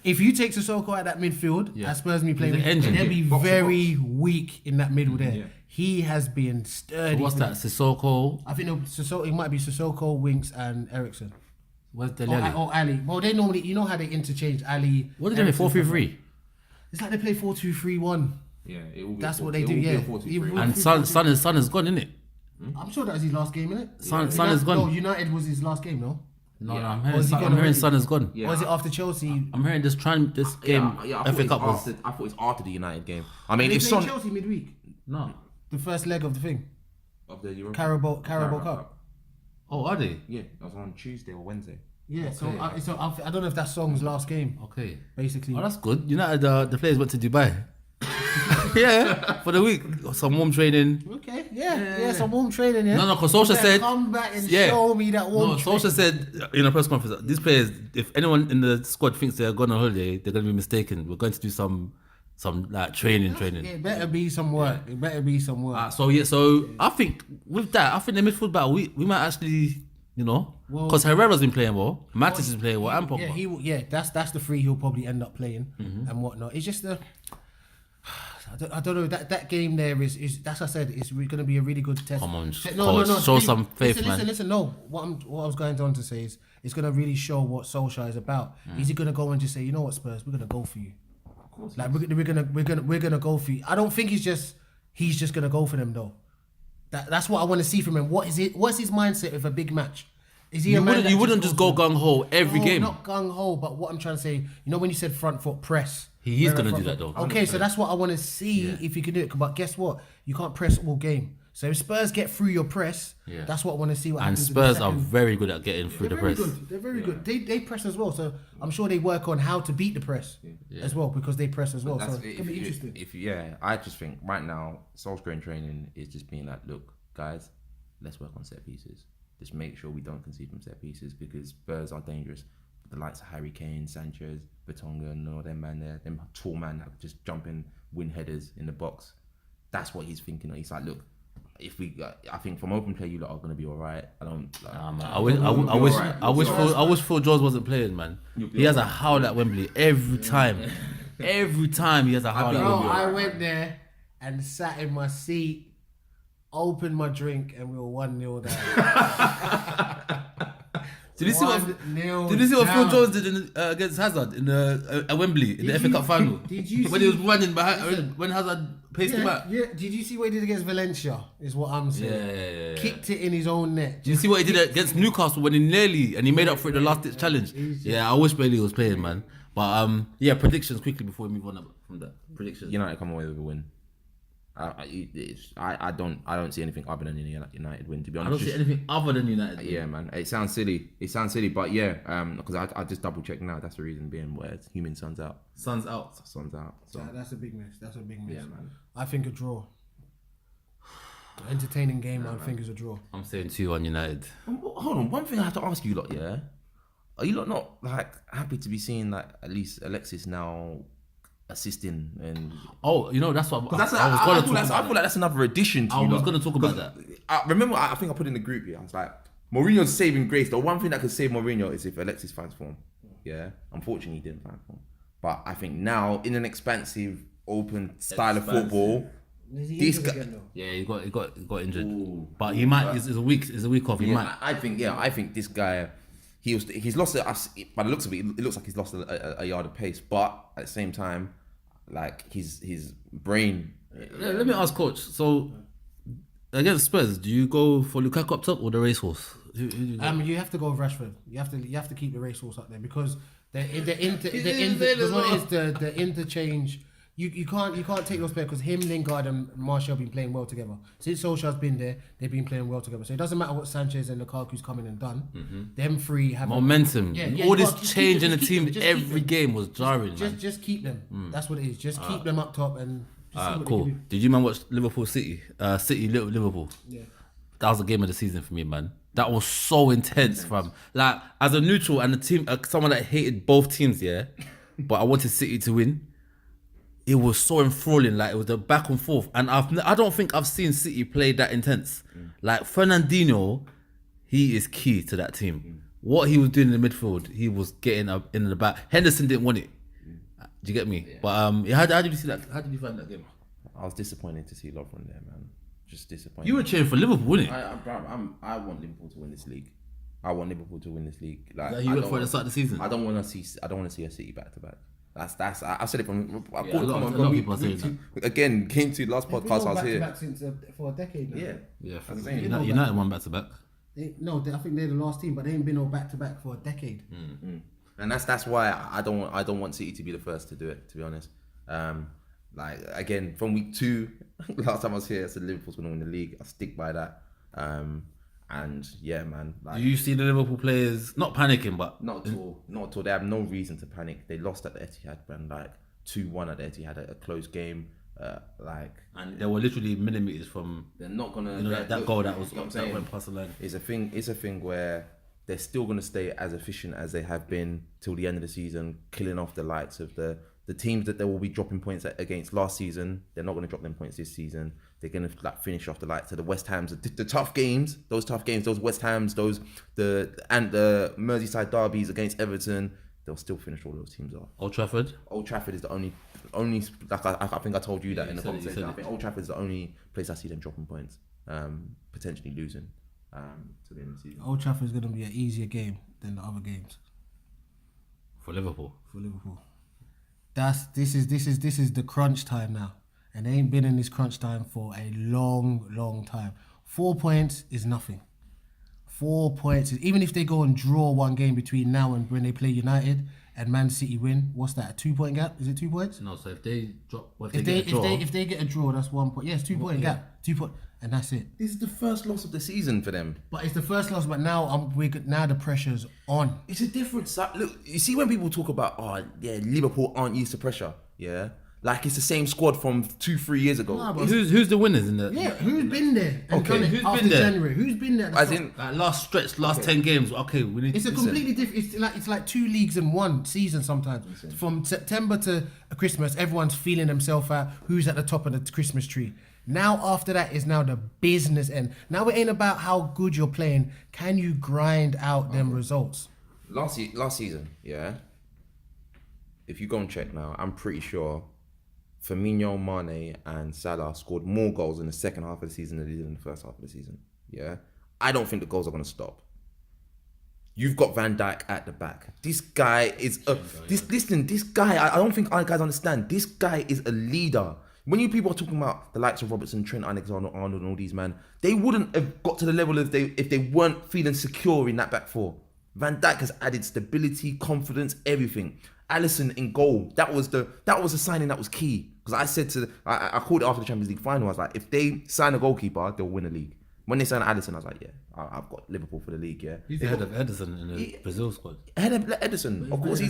If you take Sissoko out of that midfield, that Spurs me playing, they'll be very weak in that middle there. Yeah. He has been sturdy. So what's that? Sissoko. I think it might be Sissoko, Winks, and Ericsson. Where's Dele? Or Ali. Well, they normally, you know how they interchange Ali. What did they play? 4-3-3. It's like they play 4-2-3-1. Yeah, it will be. That's what they do. Yeah. And Son is gone, isn't it? I'm sure that was his last game, isn't it? Son is gone. No, United was his last game, no? No, I'm hearing Son is gone. Yeah. Or is it after Chelsea? I'm hearing this game. FA Cup was. I thought it was after the United game. I mean, if Son Chelsea midweek. No. The first leg of the thing. Of the Europa Carabao Cup. Oh, are they? Yeah, that was on Tuesday or Wednesday. Yeah, okay. So I don't know if that's Song's last game. Okay. Basically. Oh, that's good. United, the players went to Dubai. Yeah, for the week. Some warm training. Okay, yeah, some warm training, yeah. No, because Solskjaer said... Come back and show me that warm training. Solskjaer said in a press conference, these players, if anyone in the squad thinks they're going on holiday, they're going to be mistaken. We're going to do some like training. Yeah, it better be some work. It better be some work. So I think with that, the midfield battle, we might actually... because Herrera's been playing well, Mattis is playing well, and Pogba. That's the three he'll probably end up playing and whatnot. It's just I don't know that game there is that's what I said. It's going to be a really good test. Come on, no. Show some faith, man. Listen. No, what I was going on to say is it's going to really show what Solskjaer is about. Is he going to go and just say, you know what, Spurs, we're going to go for you? Of course. Like we're gonna go for you. I don't think he's just going to go for them though. That's what I want to see from him. What's his mindset with a big match? Is he you wouldn't just go gung ho every game? Not gung ho, but what I'm trying to say, when you said front foot press, he's going to do that though. Okay, so that's what I want to see if he can do it. But guess what? You can't press all game. So if Spurs get through your press, that's what I want to see. What and happens. Spurs are very good at getting through the press. They're very good. They press as well. So I'm sure they work on how to beat the press as well because they press as well. So it's gonna be interesting. I just think right now Solskjaer in training is just being like, look, guys, let's work on set pieces. Just make sure we don't concede from set pieces because Spurs are dangerous. The likes of Harry Kane, Sanchez, Vertonghen, and all them man there, them tall man that just jump in, win headers in the box. That's what he's thinking. He's like, look, if we, I think from open play, you lot are gonna be all right. I don't. I wish Phil Jones wasn't playing, man. He has a howl at Wembley every time. Every time he has a howl at Wembley. I went there and sat in my seat, opened my drink, and we were 1-0 down. Did you see what Phil Jones did against Hazard at Wembley in the FA Cup final? Did you when he was running behind when Hazard paced him back? Yeah. Did you see what he did against Valencia? Is what I'm saying. Yeah. Kicked it in his own net. Did you see what he did against Newcastle when he made up for it the last ditch challenge? Yeah, I wish Bailey was playing, man. But yeah, predictions quickly before we move on from that. Predictions. United come away with a win. I don't see anything other than a United win, to be I honest. don't see anything other than United. Yeah, man. It sounds silly, but yeah, because I just double checked now. That's the reason being where human sun's out. Sun's out. Sun's out. So That's a big miss. That's a big miss. yeah, man. I think a draw. Entertaining game. I think is a draw. I'm saying 2-1 United. Hold on. One thing I have to ask you lot, yeah. Are you lot not like happy to be seeing like at least Alexis now assisting and? Oh, you know that's what I feel like that's another addition to I you was lot. going to talk about that. I remember, I think I put in the group here. I was like, Mourinho's saving grace. The one thing that could save Mourinho is if Alexis finds form. Yeah, unfortunately, he didn't find form. But I think now in an expansive, open style of football, this guy. Yeah, he got injured. Ooh, but he might. It's a week off. He might. I think this guy. He's lost us. By the looks of it, it looks like he's lost a yard of pace. But at the same time, like his brain. Let me ask, Coach. So against Spurs, do you go for Lukaku up top or the racehorse? You have to go with Rashford. You have to keep the racehorse up there because the interchange. You can't take those players because him, Lingard, and Martial have been playing well together. Since Solskjaer's been there, they've been playing well together. So it doesn't matter what Sanchez and Lukaku's come in and done. Mm-hmm. Them three have momentum. All this change in the team every game was jarring. Just keep them. That's what it is. Just keep them up top and. Cool. Did you man watch Liverpool City? Liverpool. Yeah. That was the game of the season for me, man. That was so intense, fam. Like as a neutral and a team, someone that hated both teams, yeah. But I wanted City to win. It was so enthralling, like it was the back and forth, and I don't think I've seen City play that intense. Like Fernandinho, he is key to that team. What he was doing in the midfield, he was getting up in the back. Henderson didn't want it. Do you get me? Yeah. But how did you see that? How did you find that game? I was disappointed to see Lovren there, man. Just disappointed. You were cheering for Liverpool, weren't you? I want Liverpool to win this league. I want Liverpool to win this league. Like you went for at the start of the season. I don't want to see a City back to back. That's. I said it from. A lot of people are saying that. Again, came to last podcast. I was here. Back since for a decade now. Yeah. United won back to back. I think they're the last team, but they ain't been all back to back for a decade. Mm-hmm. And that's why I don't want City to be the first to do it. To be honest, like again from week 2, last time I was here, I said Liverpool's going to win the league. I stick by that. And yeah, man. Like, do you see the Liverpool players not panicking, but not at all. They have no reason to panic. They lost at the Etihad, man. Like 2-1 at the Etihad, a close game. And they were literally millimeters from. They're not gonna. That goal that went past the line. It's a thing where they're still gonna stay as efficient as they have been till the end of the season, killing off the likes of the teams that they will be dropping points against last season. They're not gonna drop them points this season. They're gonna finish off the likes of the West Hams, the tough games, those West Hams, the Merseyside derbies against Everton. They'll still finish all those teams off. Old Trafford is the only like I think I told you that in the conversation. I think Old Trafford is the only place I see them dropping points, potentially losing to the end of the season. Old Trafford is going to be an easier game than the other games for Liverpool. This is the crunch time now, and they ain't been in this crunch time for a long time. 4 points is nothing. 4 points, even if they go and draw one game between now and when they play United and Man City win, what's that? A 2 point gap? Is it 2 points? No, so if they drop, if they get a draw, that's 1 point. Yes, 2 point gap, 2 point, and that's it. This is the first loss of the season for them. But it's the first loss. But now now the pressure's on. It's a different side. Look, you see when people talk about Liverpool aren't used to pressure. Yeah. Like it's the same squad from 2-3 years ago. Nah, but who's the winners in the? Yeah, who's been there? And done it who's after been there? January? Who's been there? As in last 10 games. Okay, we need. It's a completely different. It's like 2 leagues in one season sometimes. From September to Christmas, everyone's feeling themselves out. Who's at the top of the Christmas tree? Now after that is now the business end. Now it ain't about how good you're playing. Can you grind out them results? Last season, yeah. If you go and check now, I'm pretty sure Firmino, Mane and Salah scored more goals in the second half of the season than they did in the first half of the season. Yeah. I don't think the goals are going to stop. You've got Van Dijk at the back. This guy is this guy, I don't think our guys understand. This guy is a leader. When you people are talking about the likes of Robertson, Trent Alexander-Arnold and all these man, they wouldn't have got to the level if they weren't feeling secure in that back four. Van Dijk has added stability, confidence, everything. Alisson in goal. That was a signing that was key. Because I said I called it after the Champions League final. I was like, if they sign a goalkeeper, they'll win the league. When they signed Alisson, I was like, yeah, I've got Liverpool for the league. Yeah, He's the head of Edison in the Brazil squad. Head of Edison, of course.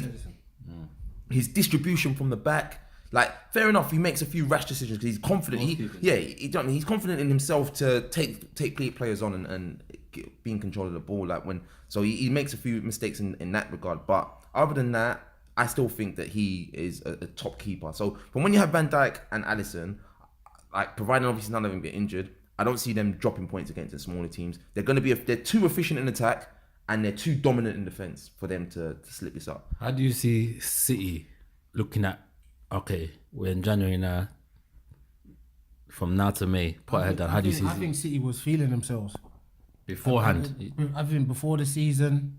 His distribution from the back. Like, fair enough, he makes a few rash decisions because he's confident. He's confident in himself to take players on and be in control of the ball. Like so he makes a few mistakes in that regard. But other than that, I still think that he is a top keeper. So from when you have Van Dijk and Alisson, like providing obviously none of them get injured, I don't see them dropping points against the smaller teams. They're too efficient in attack and they're too dominant in defence for them to slip this up. How do you see City looking at? Okay, we're in January now. From now to May, put ahead down. How do you see? I think City was feeling themselves beforehand. I think before the season,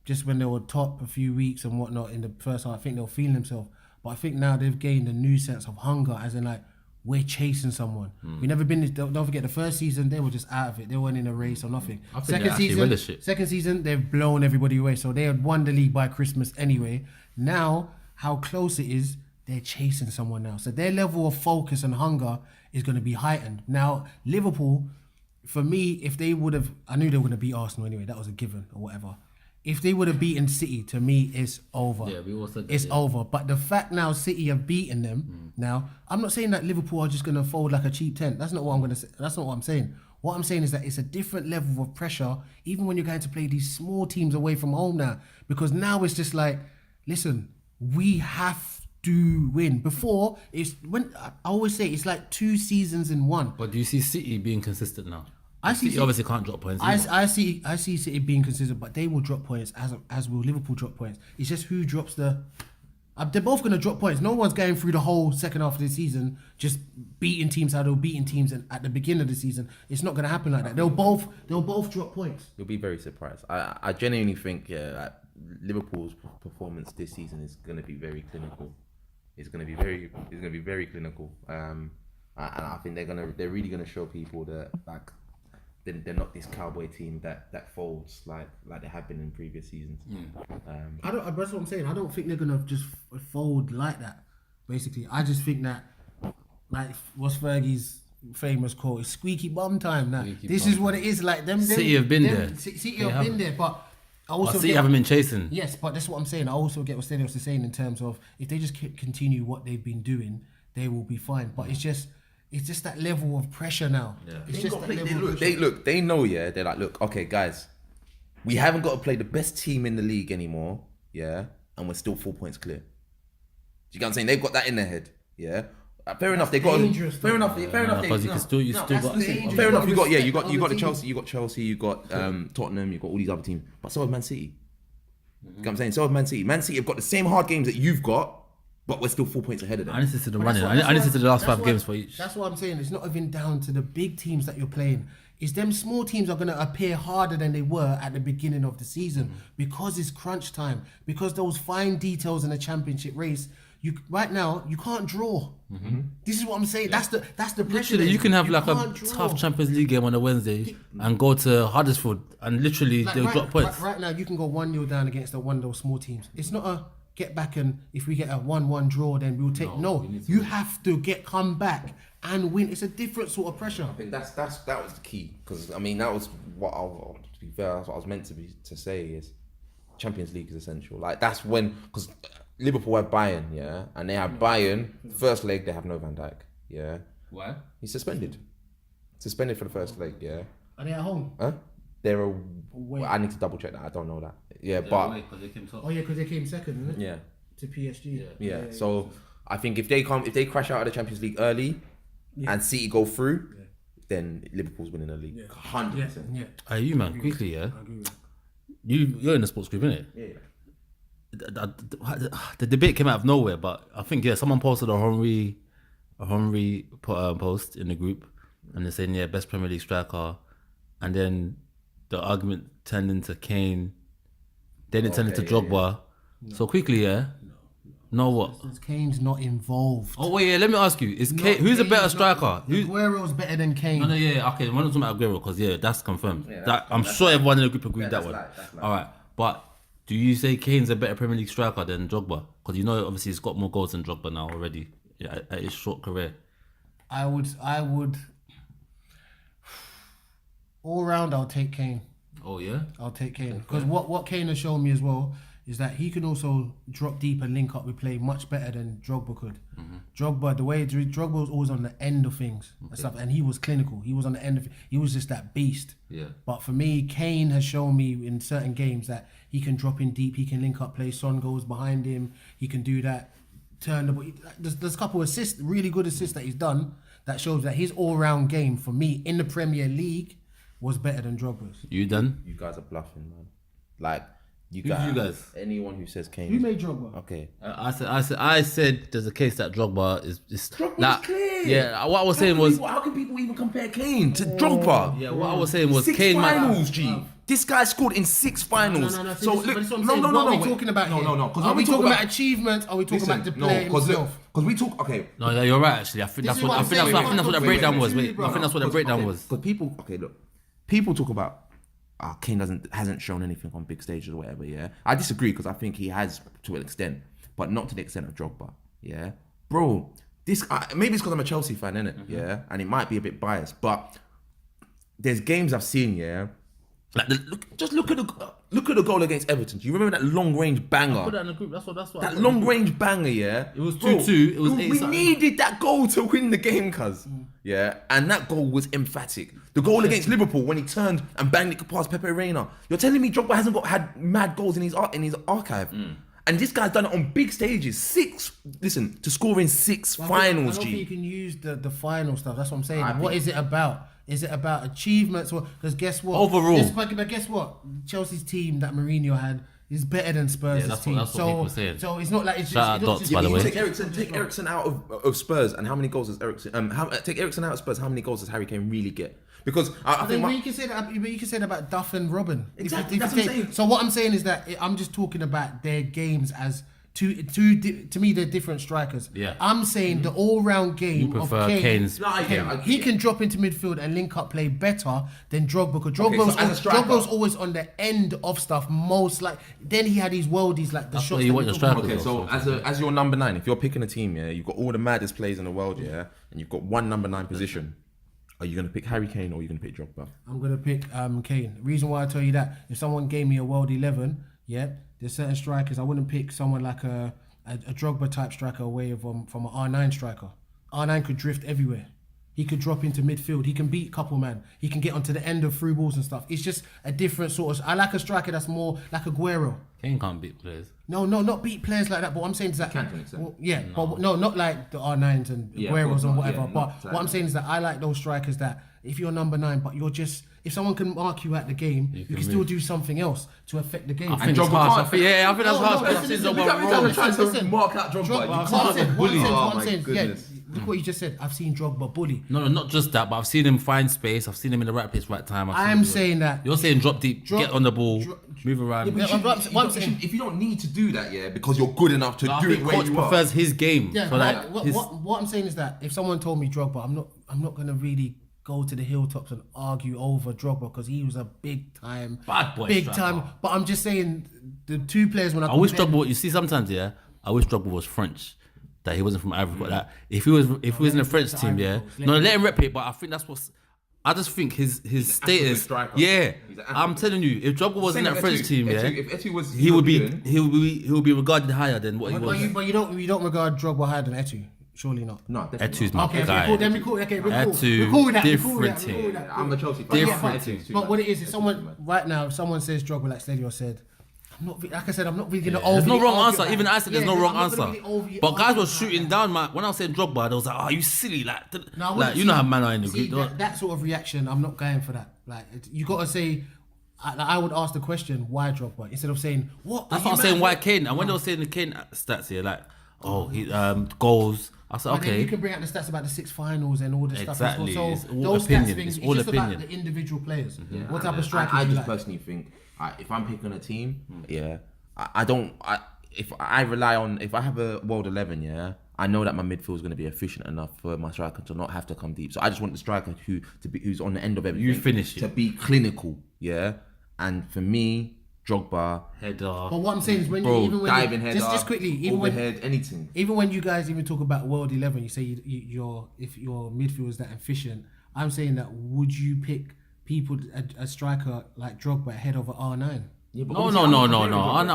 just when they were top a few weeks and whatnot in the first half, I think they were feeling themselves. But I think now they've gained a new sense of hunger, as in like, we're chasing someone. We never been. Don't forget the first season they were just out of it. They weren't in a race or nothing. Second season they've blown everybody away. So they had won the league by Christmas anyway. Now how close it is, they're chasing someone now. So their level of focus and hunger is going to be heightened. Now Liverpool, for me, if they would have, I knew they were going to beat Arsenal anyway. That was a given or whatever. If they would have beaten City, to me, it's over. Yeah, we all said that, it's over. But the fact now City have beaten them, now, I'm not saying that Liverpool are just going to fold like a cheap tent. That's not what I'm going to say. That's not what I'm saying. What I'm saying is that it's a different level of pressure, even when you're going to play these small teams away from home now. Because now it's just like, listen, we have to win. Before, I always say it's like 2 seasons in one. But do you see City being consistent now? City obviously can't drop points. I see City being consistent, but they will drop points as will Liverpool drop points. It's just who drops the. They're both going to drop points. No one's going through the whole second half of the season just beating teams how they were beating teams at the beginning of the season. It's not going to happen like that. They'll both drop points. You'll be very surprised. I genuinely think like Liverpool's performance this season is going to be very clinical. It's going to be very clinical. And I think they're really going to show people that like. They're not this cowboy team that folds like they have been in previous seasons. That's what I'm saying. I don't think they're gonna just fold like that. Basically, I just think that like what's Fergie's famous quote? It's squeaky bum time. Now this is what it is. Like them. City have been there. City have been there, but I also City haven't been chasing. Yes, but that's what I'm saying. I also get what Stelios is saying in terms of if they just continue what they've been doing, they will be fine. But it's just that level of pressure now. Yeah. They know, yeah. They're like, look, okay, guys, we haven't got to play the best team in the league anymore, yeah, and we're still 4 points clear. Do you get what I'm saying? They've got that in their head, yeah. Fair enough. They got. Fair enough. Because you still got. Fair enough. You got the Chelsea. You got Chelsea. You got Tottenham. You got all these other teams, but so have Man City. You know what I'm saying? So have Man City. Man City have got the same hard games that you've got. But we're still 4 points ahead of them. I need to see the running. I need to see the last 5 games for each. That's what I'm saying. It's not even down to the big teams that you're playing. It's them small teams are going to appear harder than they were at the beginning of the season because it's crunch time. Because those fine details in the championship race, right now you can't draw. This is what I'm saying. Yeah. That's the pressure. Literally, you can have like a tough Champions League game on a Wednesday and go to Huddersfield and literally they'll drop points. Right now, you can go 1-0 down against one of those small teams. It's not a get back and if we get a 1-1 draw, then we'll take. No, you have to come back and win. It's a different sort of pressure. I think that was the key because I mean that was what to be fair, that's what I was meant to say is Champions League is essential. Like that's when because Liverpool have Bayern, yeah, and they have Bayern first leg they have no Van Dijk, yeah. Why? He's suspended for the first leg, yeah. Are they at home? Huh? I need to double check that. I don't know that. Yeah, but because they came second, isn't it? Yeah. To PSG. Yeah. So I think if they crash out of the Champions League early, and City go through, then Liverpool's winning the league. 100%. Yeah. Are you man quickly? Yeah. I agree with that. You're in the sports group, innit? Yeah. The debate came out of nowhere, but I think someone posted a Henry post in the group, and they're saying best Premier League striker, and then the argument turned into Kane, then it turned into Drogba. No. So quickly, no what? Kane's not involved. Oh wait, let me ask you: Is Kane who's a better striker? Aguero's better than Kane. No, okay. We're not talking about Aguero because that's confirmed. I'm sure everyone in the group agreed that one. All right, but Do you say Kane's a better Premier League striker than Drogba? Because you know, obviously, he's got more goals than Drogba now already at his short career. I would. All round, I'll take Kane. Oh yeah. I'll take Kane because what Kane has shown me as well is that he can also drop deep and link up with play much better than Drogba could. Drogba, the way Drogba was always on the end of things and stuff, and he was clinical. He was on the end of it. He was just that beast. Yeah. But for me, Kane has shown me in certain games that he can drop in deep. He can link up play. Son goes behind him. He can do that. Turn the ball. There's a couple of assists, really good assists that he's done that shows that his all-round game for me in the Premier League was better than Drogba's. You done? You guys are bluffing, man. Like you Who guys. you guys? Anyone who says Kane. Who made Drogba? Okay. I said there's a case that Drogba is Drogba's clear. Yeah, what I was saying was How can people even compare Kane to Drogba? yeah. What I was saying was 6 Kane finals, G. This guy scored in 6 finals. No. So But look, this is what I'm no. saying. What are we wait. talking about here? No. Are we talking about achievements? Are we talking about the player himself? Because we talk. Okay. No, you're right. Actually, I think This that's is what what I I'm think that's saying. what the Wait, breakdown wait, was. wait, Wait, bro. I think that's what the breakdown was. Because people. Okay, look. People talk about. Kane hasn't shown anything on big stages or whatever. Yeah, I disagree because I think he has to an extent, but not to the extent of Drogba. Yeah, bro. This maybe it's because I'm a Chelsea fan, innit? Yeah, and it might be a bit biased, but there's games I've seen. Yeah, like look at the goal against Everton. Do you remember that long range banger? Put that in the group. That's what. That long range banger, yeah. It was Bro, 2-2. It was we 8-something. needed that goal to win the game, cuz. Yeah, and that goal was emphatic. The goal against Liverpool when he turned and banged it past Pepe Reina. You're telling me Drogba hasn't had mad goals in his archive, and this guy's done it on big stages. To score in 6 finals, I don't think G. you can use the final stuff. That's what I'm saying. What is it about? Is it about achievements? Because guess what? Overall. But guess what? Chelsea's team that Mourinho had is better than Spurs' that's team. what people are saying. So it's not like it's Shout out Dots, just, by the way. Take Eriksen out of Spurs, and how many goals does Eriksen? Take Eriksen out of Spurs. How many goals does Harry Kane really get? Because I think you can say that. You can say that about Duff and Robin. Exactly, that's what I'm saying. So what I'm saying is that I'm just talking about their games as to me they're different strikers. Yeah. I'm saying the all-round game You of prefer Kane. Kane's. No, I get it. He can drop into midfield and link up play better than Drogba. Because Okay, so as a striker- Drogba's always on the end of stuff. Then he had these worldies like the That's shots. what you that want we your talk striker about. to Okay, so as your number 9, if you're picking a team, yeah, you've got all the maddest players in the world, yeah, and you've got one number 9 position. Are you gonna pick Harry Kane or are you gonna pick Drogba? I'm gonna pick Kane. The reason why I tell you that, if someone gave me a world 11, yeah, there's certain strikers I wouldn't pick someone like a Drogba type striker away from an R9 striker. R9 could drift everywhere. He could drop into midfield. He can beat couple man. He can get onto the end of through balls and stuff. It's just a different sort of. I like a striker that's more like Aguero. Kane can't beat players. No, not beat players like that. But what I'm saying is that can to an extent. well, yeah, but no, not like the R9s and Yeah, Agueros of course and not. whatever. Yeah, but not what I'm saying is that I like those strikers that if you're number 9, but you're just if someone can mark you at the game, you can still do something else to affect the game. I think it's harsh. I think that's harsh. listen, trying to mark out Drogba. What I'm saying, yeah, goodness. look what you just said. I've seen Drogba bully. No, not just that, but I've seen him find space. I've seen him in the right place, right time. I'm saying that. You're saying drop deep, get on the ball, move around. If you don't need to do that, yeah, because you're good enough to I do it think where coach you are. prefers his game. Yeah, So like, what I'm saying is that if someone told me Drogba, I'm not gonna really go to the hilltops and argue over Drogba because he was a big time, Bad boy big striker. time. But I'm just saying the two players when I wish Drogba. You see, sometimes, yeah, I wish Drogba was French. That he wasn't from Ivory Coast. That if he was in the French team, yeah, no, let him rep it. But I think that's what's. I just think his status. striker. Yeah, He's an I'm telling you, if Drogba was in that French team, yeah, If Etu was, he would be regarded higher than what he was. But you don't regard Drogba higher than Etu. Surely not. No, Etu's my Okay, guy. cool. Then we call. Okay, we're cool. Etu, We're cool with that. different team. I'm a Chelsea fan. Different. But what it is someone right now. If someone says Drogba, like Stelios said, I'm not. Like I said, I'm not really gonna. There's no overly wrong argue answer. about Even it. I said there's Yeah, no wrong I'm not gonna answer. really overly But guys argue were about shooting that. down, man. When I said Drogba, they was like, "Oh, you silly!" Like, No, I like wouldn't you know see- how man are in the see, group. that sort of reaction, I'm not going for that. Like you got to say, I would ask the question, why Drogba instead of saying what. That's are what I'm you saying. mad? Why Kane? And when they were saying the Kane stats here, like, oh, he goals. I said, And then you okay. can bring out the stats about the 6 finals and all this Exactly. stuff. It's So all those opinion. stats things, It's all just opinion. about the individual players. What type I of striker I do you just like? personally think if I'm picking a team, yeah, if I rely on if I have a world 11, yeah, I know that my midfield is going to be efficient enough for my striker to not have to come deep. So I just want the striker who's on the end of everything. You finish it. to be clinical, yeah. And for me, Drogba, Header. But what I'm saying is when bro, even when diving header, just quickly, overhead, anything. even when you guys even talk about World 11, you say if your midfield is that efficient. I'm saying that would you pick a striker like Drogba ahead of an R9? Yeah, but No. obviously I'm not comparing I'm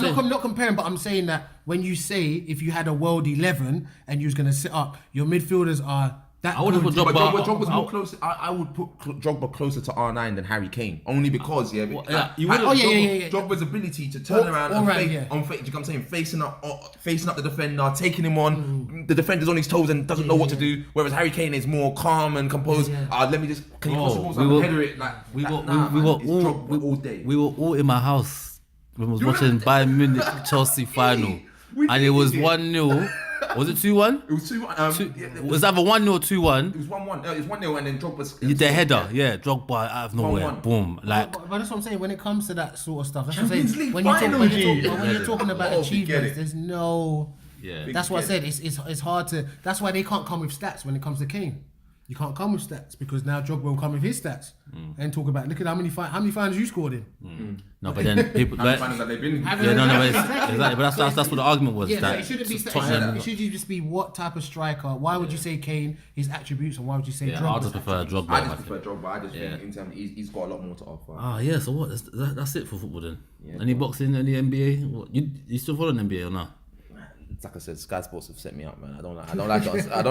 Drogba. Not comparing, but I'm saying that when you say if you had a World 11 and you was gonna sit up, your midfielders are that. I would've good. put But Drogba- Drogba's more closer. I would put Drogba closer to R9 than Harry Kane, only because you would've- Drogba's ability to turn around and fake, do you know what I'm saying, facing up the defender, taking him on. The defender's on his toes and doesn't know what to do. Whereas Harry Kane is more calm and composed. Let me just header it like we were Drogba all day. We were all in my house when we was watching Bayern Munich Chelsea final, and it was 1-0. Was it 2-1? It was 2-1. It was either 1-0 or 2-1. It was 1-1. It was 1-0 and then Drogba's... The header, Drogba out of nowhere, 1-1. boom. Like, But that's what I'm saying. When it comes to that sort of stuff, that's what I'm Champions saying. League When you're talking about Oh, forget achievements, it. there's no. yeah. That's what I said. It's hard to. That's why they can't come with stats when it comes to Kane. You can't come with stats because now Drogba will come with his stats and talk about look at how many finals you scored in. No, but then people. But, Finals that they've been in. but exactly. But that's what the argument was. Yeah, that it shouldn't be Tottenham- stats. It should just be what type of striker. Why would you say Kane, his attributes, and why would you say Yeah, Drogba? I just prefer Drogba. I just prefer Drogba. I just Yeah. think in terms he's got a lot more to offer. Ah, yeah. So what? That's it for football then. Yeah, Any boxing? Any NBA? What, you still following NBA or not? It's like I said, Sky Sports have set me up, man. I don't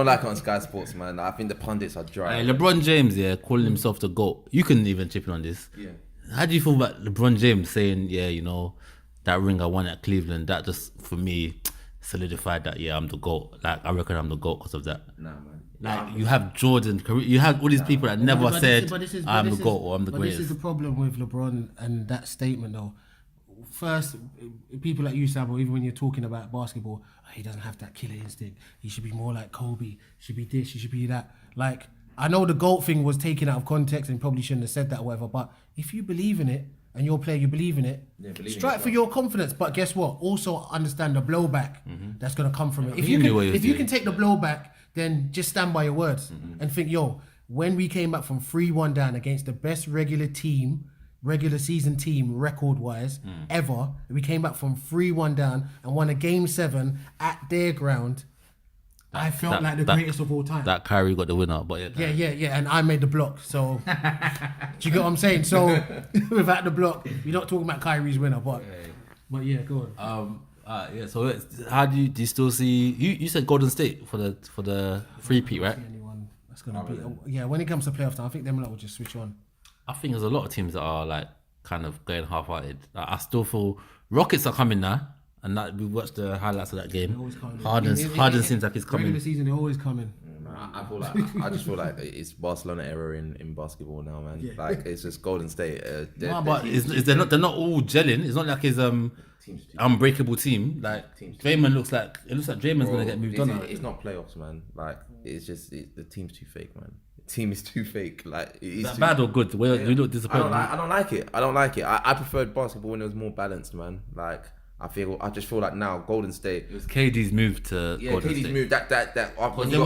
like it on Sky Sports, man. I think the pundits are dry. Hey, LeBron James, calling himself the GOAT. You couldn't even chip in on this. Yeah. How do you feel about LeBron James saying, that ring I won at Cleveland, that just, for me, solidified that, I'm the GOAT. Like, I reckon I'm the GOAT because of that. Nah, man. Like, you have Jordan, you have all these people that never said, I'm the GOAT or I'm the But greatest. this is the problem with LeBron and that statement, though. First, people like you, Sabo, even when you're talking about basketball, he doesn't have that killer instinct. He should be more like Kobe. He should be this. He should be that. Like, I know the GOAT thing was taken out of context and probably shouldn't have said that or whatever, but if you believe in it and you're a player, you believe in it, strike for your confidence. But guess what? Also understand the blowback that's going to come from it. If you can take the blowback, then just stand by your words and think, when we came back from 3-1 down against the best regular season team record-wise ever, we came back from 3-1 down and won a Game 7 at their ground. I felt like the greatest of all time. That Kyrie got the winner, but Yeah, and I made the block. So, do you get what I'm saying? So, without the block, we're not talking about Kyrie's winner, but yeah, go on. So how do you still see? You said Golden State for the three-peat, right? Anyone that's gonna be when it comes to playoff time, I think them lot will just switch on. I think there's a lot of teams that are like kind of going half-hearted. Like, I still feel Rockets are coming now, and that we watched the highlights of that game. Harden seems like he's coming. Regular season, they're always coming. I just feel like it's Barcelona era in basketball now, man. Yeah. Like it's just Golden State. But they're not all gelling. It's not like his unbreakable team. Like Draymond looks like Draymond's gonna get moved on. It's not playoffs, man. Like it's just the team's too fake, man. The team is too fake. Like is that bad or good? You look disappointed. I don't like it. I preferred basketball when it was more balanced, man. Like I just feel like now Golden State. It was KD's move to Golden KD's State. move. That. They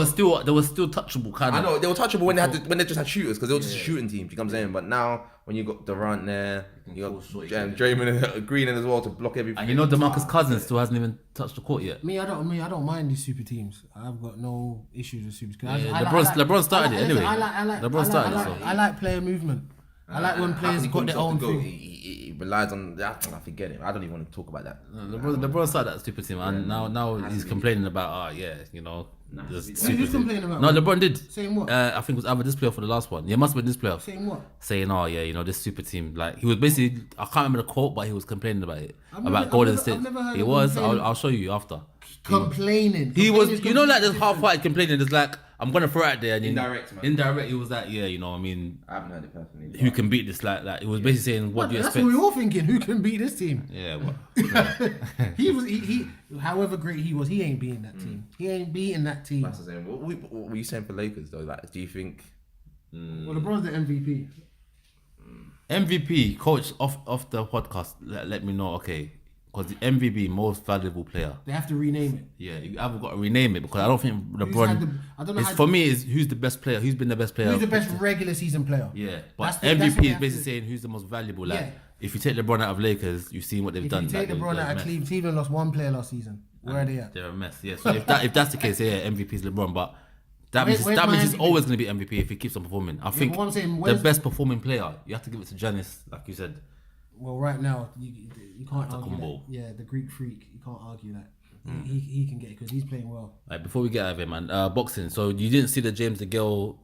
were still touchable kind of. I know they were touchable when they just had shooters because they were just a shooting team. You know what I'm saying? But now when you got Durant there, you got Draymond and Green as well to block everything. And DeMarcus Cousins still hasn't even touched the court yet. I don't mind these super teams. I've got no issues with super teams. LeBron started it anyway. LeBron started it. I like player movement. I like when players got their own thing. He relies on that. I forget it. I don't even want to talk about that. LeBron started that stupid team, and now he's complaining about Who's complaining about? No, LeBron did. Saying what? I think it was either this playoff or the last one. Yeah, it must have been this playoff. Saying what? Saying, this super team. Like he was basically, I can't remember the quote, but he was complaining about it. Golden State. I've never heard he of was. him I'll show you after. Complaining. He was. Like there's half-hearted complaining. There's like I'm gonna throw it out there. And indirect, man. Indirect. It was like I haven't heard it personally. Who can beat this? Like it was basically saying, what do you expect? That's what we're all thinking. Who can beat this team? Yeah. What? He however great he was, he ain't beating that team. He ain't beating that team. That's the same. What were you saying for Lakers though? Like, do you think? Well, LeBron's the MVP. MVP coach off the podcast. Let me know. Okay. Because the MVP, most valuable player. They have to rename it. Yeah, you haven't got to rename it because I don't think LeBron. For me, is who's the best player? Who's been the best player? Who's the best regular season player? Yeah, but MVP is basically saying who's the most valuable. Like if you take LeBron out of Lakers, you've seen what they've done. If you take LeBron out of Cleveland, Cleveland lost one player last season. Where are they at? They're a mess. Yeah. So if that's the case, yeah, MVP is LeBron, but that means he's MVP? always going to be MVP if he keeps on performing. I think but I'm saying, the where's- best performing player, you have to give it to Giannis, like you said. Well, right now you can't argue combo. that. Yeah, the Greek freak. You can't argue that. He can get it because he's playing well. Like, before we get out of here, man, boxing. So you didn't see the James DeGale,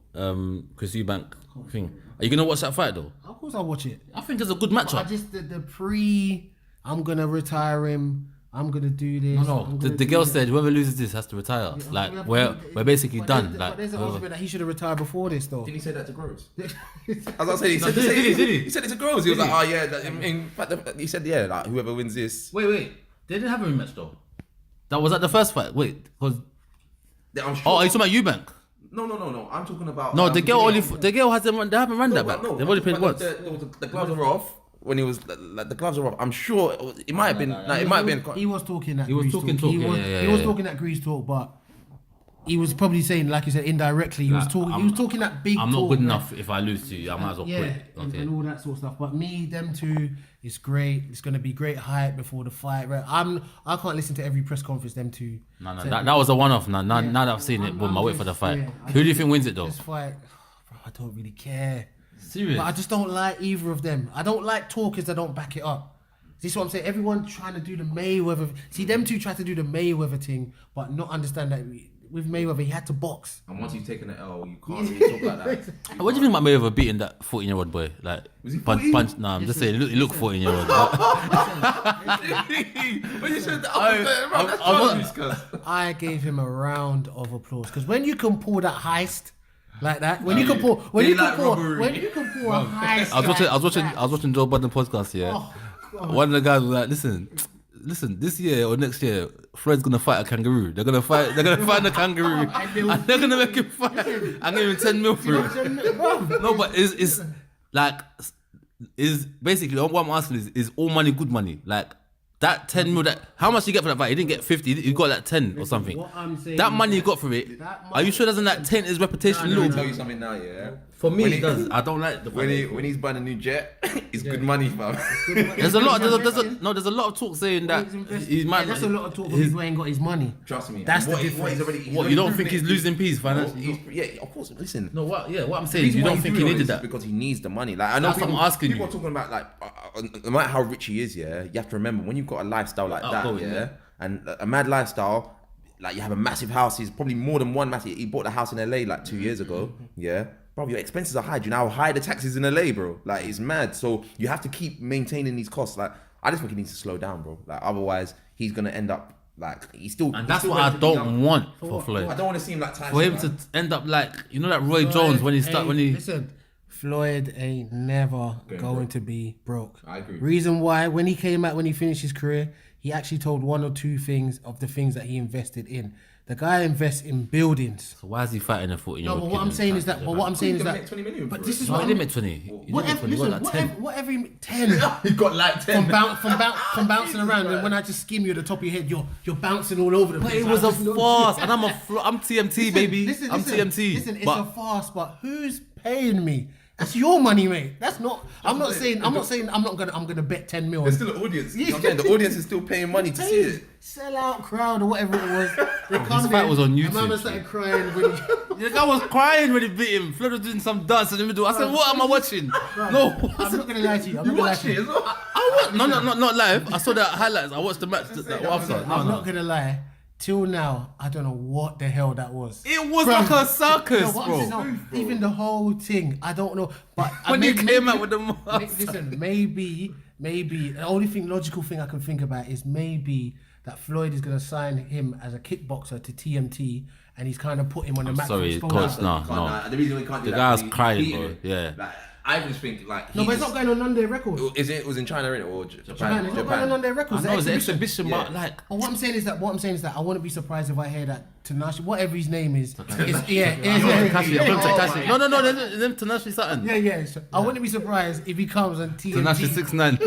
Chris Eubank thing. Are you gonna watch that fight though? Of course, I'll watch it. I think it's a good I matchup. just the pre. I'm gonna retire him. I'm gonna do this. No, the girl said whoever loses this has to retire. Like we're basically done. But there's an argument that he should have retired before this, though. Didn't he say that to Groves? I was saying, Did he? he said it to Groves. He was like, oh yeah. In fact, he said, yeah, like whoever wins this. Wait. They didn't have a rematch though. That was at the first fight. Wait, because I'm sure. are you talking about Eubank? No. I'm talking about. No, the girl hasn't. They haven't run that back. No, They've only played once. The gloves were off. When he was like the gloves were off, I'm sure it might have been. It might have been. He was talking that. He was talking talk. He was talking that Grease talk, but he was probably saying, like you said, indirectly. He was talking. He was talking that big. I'm not talk, good right? enough if I lose to you. I might as well quit. Okay. And all that sort of stuff. But them two, it's great. It's gonna be great hype before the fight. Right? I can't listen to every press conference. Them two. No, that was a one-off. Now that I've seen it, boom, I wait for the fight. Who do you think wins it though? This fight, bro, I don't really care. Serious? But I just don't like either of them. I don't like talkers that don't back it up. This is what I'm saying. Everyone trying to do the Mayweather. See, them two try to do the Mayweather thing, but not understand that with Mayweather, he had to box. And once you've taken an L, you can't really talk like that. What do you think about Mayweather beating that 14-year-old boy? Like, Was he punch? 14? Nah, I'm just saying, he looked 14-year-old. When you said that, I gave him a round of applause because when you can pull that heist like that, when you can pull a heist. I was watching Joe Budden podcast. Yeah, one of the guys was like, listen, this year or next year, Fred's gonna fight a kangaroo. They're gonna find a kangaroo, and they're gonna make him fight. I'm giving him 10 mil for it. No, but is basically what I'm asking is all money good money? Like that 10 mil, how much you get for that fight? He didn't get 50. He got like 10 or something. What I'm saying That money you got for it. Are you sure doesn't that taint his reputation? Let me tell you something now, yeah. For me, it does. I don't like the when he's buying a new jet, it's good money, fam. There's a lot of talk saying that he might. That's a lot of talk. He ain't got his money. Trust me. That's what the difference. What, you don't think he's losing peace financially? Yeah, of course. Listen. No, what I'm saying is you don't think he needed that. Because he needs the money. Like I know That's what I'm asking people you. are talking about like no matter how rich he is, yeah, you have to remember when you've got a lifestyle like that, yeah, and a mad lifestyle, like you have a massive house. He's probably more than one massive. He bought a house in LA like 2 years ago, yeah. Bro, your expenses are high. Do you know how high the taxes in LA, bro? Like, it's mad. So you have to keep maintaining these costs. Like, I just think he needs to slow down, bro. Like, otherwise, he's gonna end up like he's still. And that's what I don't want for Floyd. I don't want to see him like Tyson. For him to end up like like Roy Jones when Listen, Floyd ain't never going to be broke. I agree. Reason why, when he came out, when he finished his career, he actually told one or two things of the things that he invested in. The guy invests in buildings. So why is he fighting a 14-year-old? No, but what I'm saying is that. But what I'm saying is that. 20 million. But this is No, what he didn't make 20. Whatever, 10. He got like 10. From bouncing around, and when I just skim you at the top of your head, you're bouncing all over the place. But it was a farce, and I'm TMT, baby. Listen, I'm TMT. Listen, it's a farce, but who's paying me? That's your money, mate. That's not. I'm not saying. I'm gonna bet 10 mil. There's still an audience. You know what I'm saying? The audience is still paying money to see it. Sell out crowd or whatever it was. This fight was on YouTube. My mama started crying when The guy was crying when he beat him. Floyd was doing some dance in the middle. I said, "What am I watching?" No, I'm not gonna lie to you. I'm not gonna lie to you. not live. I saw the highlights. I watched the match after. I'm not gonna lie. Till now, I don't know what the hell that was. It was like a circus, bro. Even the whole thing, I don't know. But when he came out with the mask. Listen, maybe the only logical thing I can think about is maybe that Floyd is gonna sign him as a kickboxer to TMT, and he's kind of put him on the map. Sorry, coach, no. The reason we can't do the that. guy's crying, bro. Yeah. Like, I just think like no, but it's not going on their record. It was in China, innit, or Japan? It's not going on their records. I know it's an exhibition, but like. And what I'm saying is that I wouldn't be surprised if I hear that Tanashi, whatever his name is, Takashi. No, them Tanashi something. Yeah. So I wouldn't be surprised if he comes on TMT. Tanashi 6'9".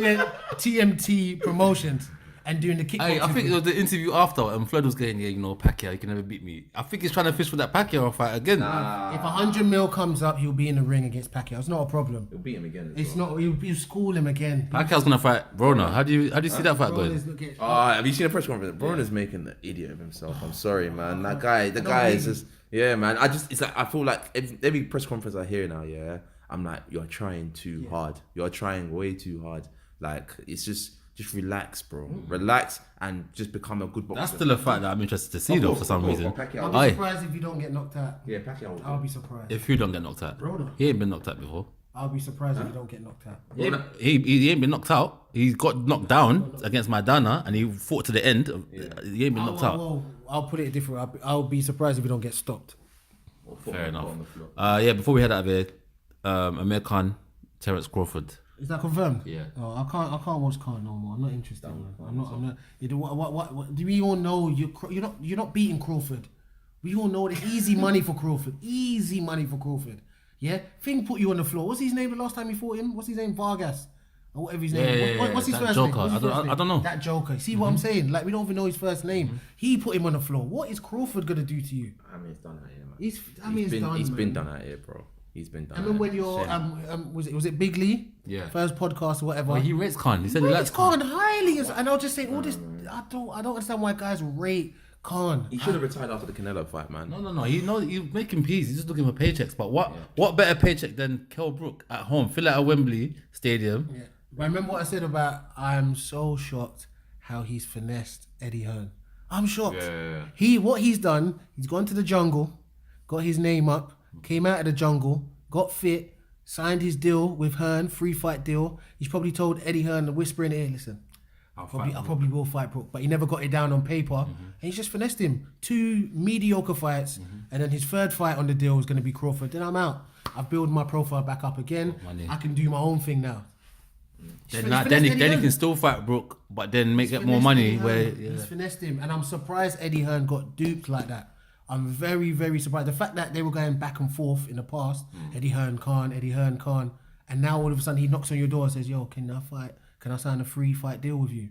TMT promotions. and doing the kickboxing. Hey, I think it thing. was the interview after, and Floyd was going, yeah, you know, Pacquiao, you can never beat me. I think he's trying to fish for that Pacquiao fight again. If 100 mil comes up, he'll be in the ring against Pacquiao. It's not a problem. He'll beat him again. It's not. He'll school him again. Pacquiao's gonna fight Broner. How do you see that fight going? Have you seen the press conference? Broner's making the idiot of himself. I'm sorry, man. That guy, the guy is just, yeah, man. It's like I feel like every press conference I hear now, yeah, I'm like, you're trying too hard. You're trying way too hard. Like it's just relax, bro. Relax and just become a good boxer. That's still a fight that I'm interested to see though for some reason. I'll be surprised if you don't get knocked out. Yeah, Pacquiao. I'll be surprised. If you don't get knocked out, Broner. he ain't been knocked out before. I'll be surprised if you don't get knocked out. He ain't been knocked out. He got knocked down against Maidana and he fought to the end. He ain't been knocked out. Well, I'll put it different. I'll be surprised if you don't get stopped. Fair enough. Before we head out of here, Amir Khan, Terence Crawford. Is that confirmed? Yeah. Oh, I can't watch Khan no more. I'm not interested. Man. I'm not. You know, what? Do we all know you're not beating Crawford? We all know the easy money for Crawford. Easy money for Crawford. Yeah. Thing put you on the floor. What's his name the last time you fought him? What's his name? Vargas. Or whatever his name. What's his first Joker. name? I don't know. That Joker. See what I'm saying? Like we don't even know his first name. He put him on the floor. What is Crawford gonna do to you? I mean, it's done out here, man. He's been done out here, bro. He's been done. I mean, when you're was it Big Lee? Yeah. First podcast or whatever. Well, he rates Khan. He said he likes Khan Khan. highly, and I'll just say all this. I don't understand why guys rate Khan. He should have retired after the Canelo fight, man. No. You're making peace. He's just looking for paychecks. But what better paycheck than Kell Brook at home? Fill out a Wembley Stadium. Yeah. But remember what I said about I'm so shocked how he's finessed Eddie Hearn. I'm shocked. What he's done, he's gone to the jungle, got his name up, came out of the jungle, got fit, signed his deal with Hearn, free fight deal. He's probably told Eddie Hearn to whisper in the ear, listen, I probably will fight Brook, but he never got it down on paper, and he's just finessed him. 2 mediocre fights, and then his third fight on the deal is going to be Crawford. Then I'm out. I've built my profile back up again. I can do my own thing now. Then he can still fight Brook, but then get more money. He's finessed him, and I'm surprised Eddie Hearn got duped like that. I'm very, very surprised. The fact that they were going back and forth in the past, Eddie Hearn, Khan, and now all of a sudden he knocks on your door and says, yo, can I fight? Can I sign a free fight deal with you?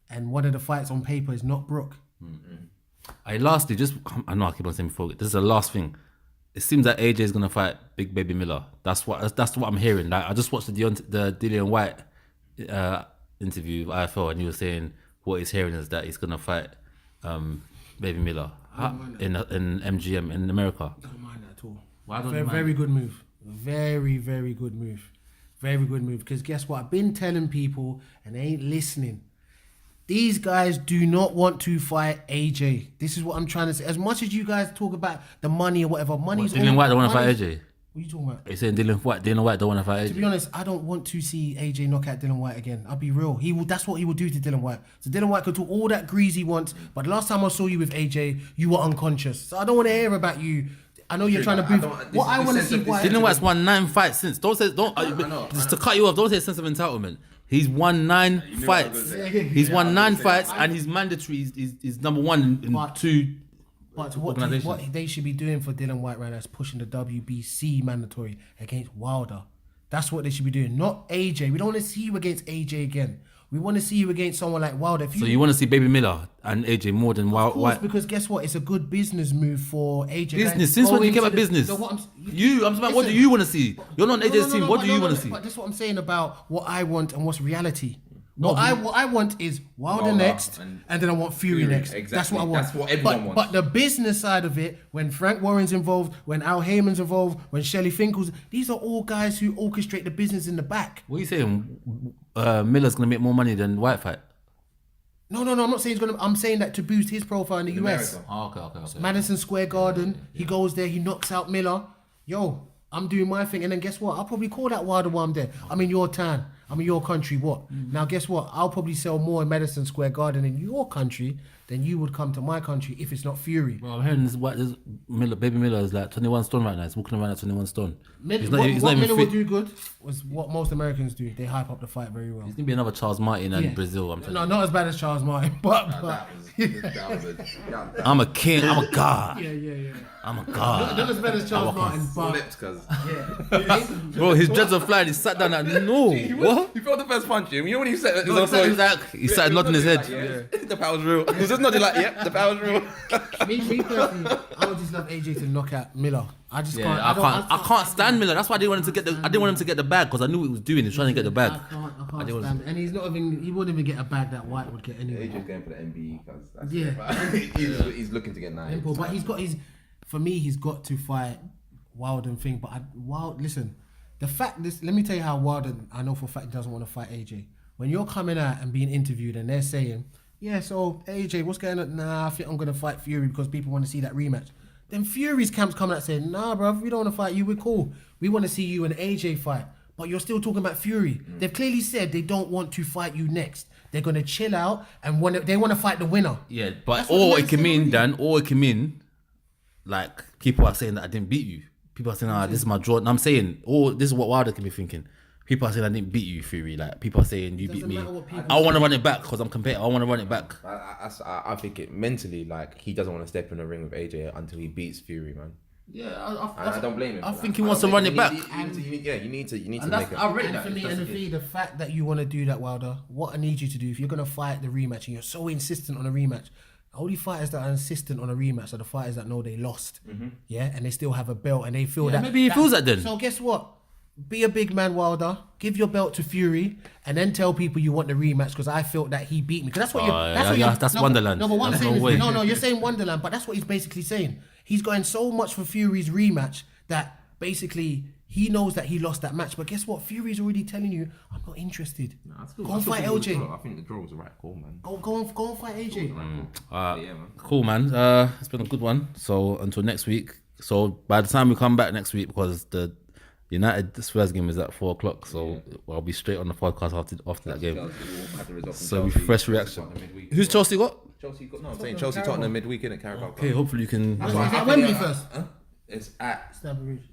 And one of the fights on paper is not Brook. Lastly, I know I keep on saying before, this is the last thing. It seems that AJ is gonna fight Big Baby Miller. That's what I'm hearing. Like I just watched the Dillian White interview with IFL, and he was saying what he's hearing is that he's gonna fight Baby Miller in MGM in America. I don't mind that at all. Why don't you mind? Very good move. Very, very good move. Very good move. Because guess what? I've been telling people, and they ain't listening. These guys do not want to fight AJ. This is what I'm trying to say. As much as you guys talk about the money or whatever, Dillian White don't want to fight AJ. What are you talking about? He's saying Dillian White don't want to fight AJ. To be honest, I don't want to see AJ knock out Dillian White again. I'll be real. That's what he will do to Dillian White. So Dillian White could talk all that grease he wants, but the last time I saw you with AJ, you were unconscious. So I don't want to hear about you. I know you're trying to boost. What I want to see. Dillian White's won 9 fights since. Just to cut you off. Don't say sense of entitlement. He's won 9 fights. He's won 9 fights, and he's mandatory. He's number 1 in 2. But what they should be doing for Dillian White right now is pushing the WBC mandatory against Wilder. That's what they should be doing, not AJ. We don't want to see you against AJ again. We want to see you against someone like Wilder. So you want to see Baby Miller and AJ more than Wilder? Of course, because guess what? It's a good business move for AJ. Business? Since when you care about business? I'm talking about what do you want to see? You're not on AJ's team. What do you want to see? But that's what I'm saying about what I want and what's reality. What I want is Wilder next, and then I want Fury next. Exactly. That's what I want. That's what everyone wants. But the business side of it, when Frank Warren's involved, when Al Heyman's involved, when Shelley Finkel's, these are all guys who orchestrate the business in the back. What are you saying? Miller's going to make more money than White fight? No, I'm not saying he's going to. I'm saying that to boost his profile in the US. Oh, okay. Madison Square Garden, he goes there, he knocks out Miller. Yo, I'm doing my thing, and then guess what? I'll probably call that Wilder while I'm there. I'm in your town. I'm in your country. What? Now, guess what? I'll probably sell more in Madison Square Garden in your country than you would come to my country if it's not Fury. Well, I'm hearing this Baby Miller is like 21 stone right now. He's walking around at 21 stone. What Miller would do good was what most Americans do. They hype up the fight very well. He's going to be another Charles Martin and Brazil. No, not as bad as Charles Martin, but I'm a king. I'm a god. Yeah. I'm a god. Not as bad as Charles Martin, but Bro, his dreads are flying. He sat down like, no. What? You felt the first punch, you know when he said He started nodding his head. The power's real. He was just nodding like, yeah, the power's real. me personally, I would just love AJ to knock out Miller. I just can't. I can't stand Miller. That's why I didn't want him to get the. I didn't want him to get the bag because I knew what he was doing. He was trying to get the bag. I can't stand it. And he's not even. He wouldn't even get a bag that White would get anyway. AJ's going for the MBE because he's looking to get 9. But he's got his. For me, he's got to fight Wilder thing. But listen, the fact this. Let me tell you how Wilder. I know for a fact he doesn't want to fight AJ. When you're coming out and being interviewed and they're saying, yeah, so AJ, what's going on? Nah, I think I'm gonna fight Fury because people want to see that rematch. Then Fury's camp's coming out saying, nah, bruv, we don't want to fight you. We're cool. We want to see you and AJ fight. But you're still talking about Fury. They've clearly said they don't want to fight you next. They're going to chill out and they want to fight the winner. Yeah, but or it can mean, Dan, like, people are saying that I didn't beat you. People are saying, this is my draw. And I'm saying, this is what Wilder can be thinking. People are saying I didn't beat you, Fury. Like, people are saying you beat me. I want to run it back because I'm competitive. I want to run it back. I think it mentally, like, he doesn't want to step in the ring with AJ until he beats Fury, man. Yeah, I don't blame him. I think he wants to run it back. You need to make it. I read And that. for me, the fact that you want to do that, Wilder, what I need you to do, if you're going to fight the rematch and you're so insistent on a rematch, only fighters that are insistent on a rematch are the fighters that know they lost. Yeah, and they still have a belt and they feel that. Maybe he feels that then. So guess what? Be a big man, Wilder. Give your belt to Fury, and then tell people you want the rematch because I felt that he beat me. Because that's what that's Wonderland. No, but what I'm That's saying no is, way. you're saying Wonderland, but that's what he's basically saying. He's going so much for Fury's rematch that basically he knows that he lost that match. But guess what? Fury's already telling you, I'm not interested. Go and fight LJ. I think the draw was the right call, man. Go and fight AJ. Cool, man. It's been a good one. So until next week. So by the time we come back next week, because the United Spurs game is at 4:00, so I'll be straight on the podcast after that game. So fresh reaction. Who's Chelsea got? I'm saying Chelsea Tottenham midweek in at Carabao. Okay, hopefully you can. Is that Wembley first? It's at. Stamford Bridge.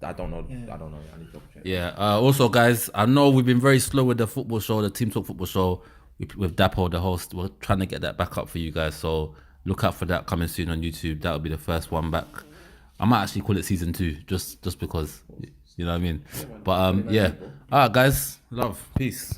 I don't know. I need to double check. Yeah. Also, guys, I know we've been very slow with the football show, the Team Talk football show with Dapo, the host. We're trying to get that back up for you guys. So look out for that coming soon on YouTube. That'll be the first one back. I might actually call it season 2, just because, you know what I mean. But yeah. All right, guys. Love. Peace.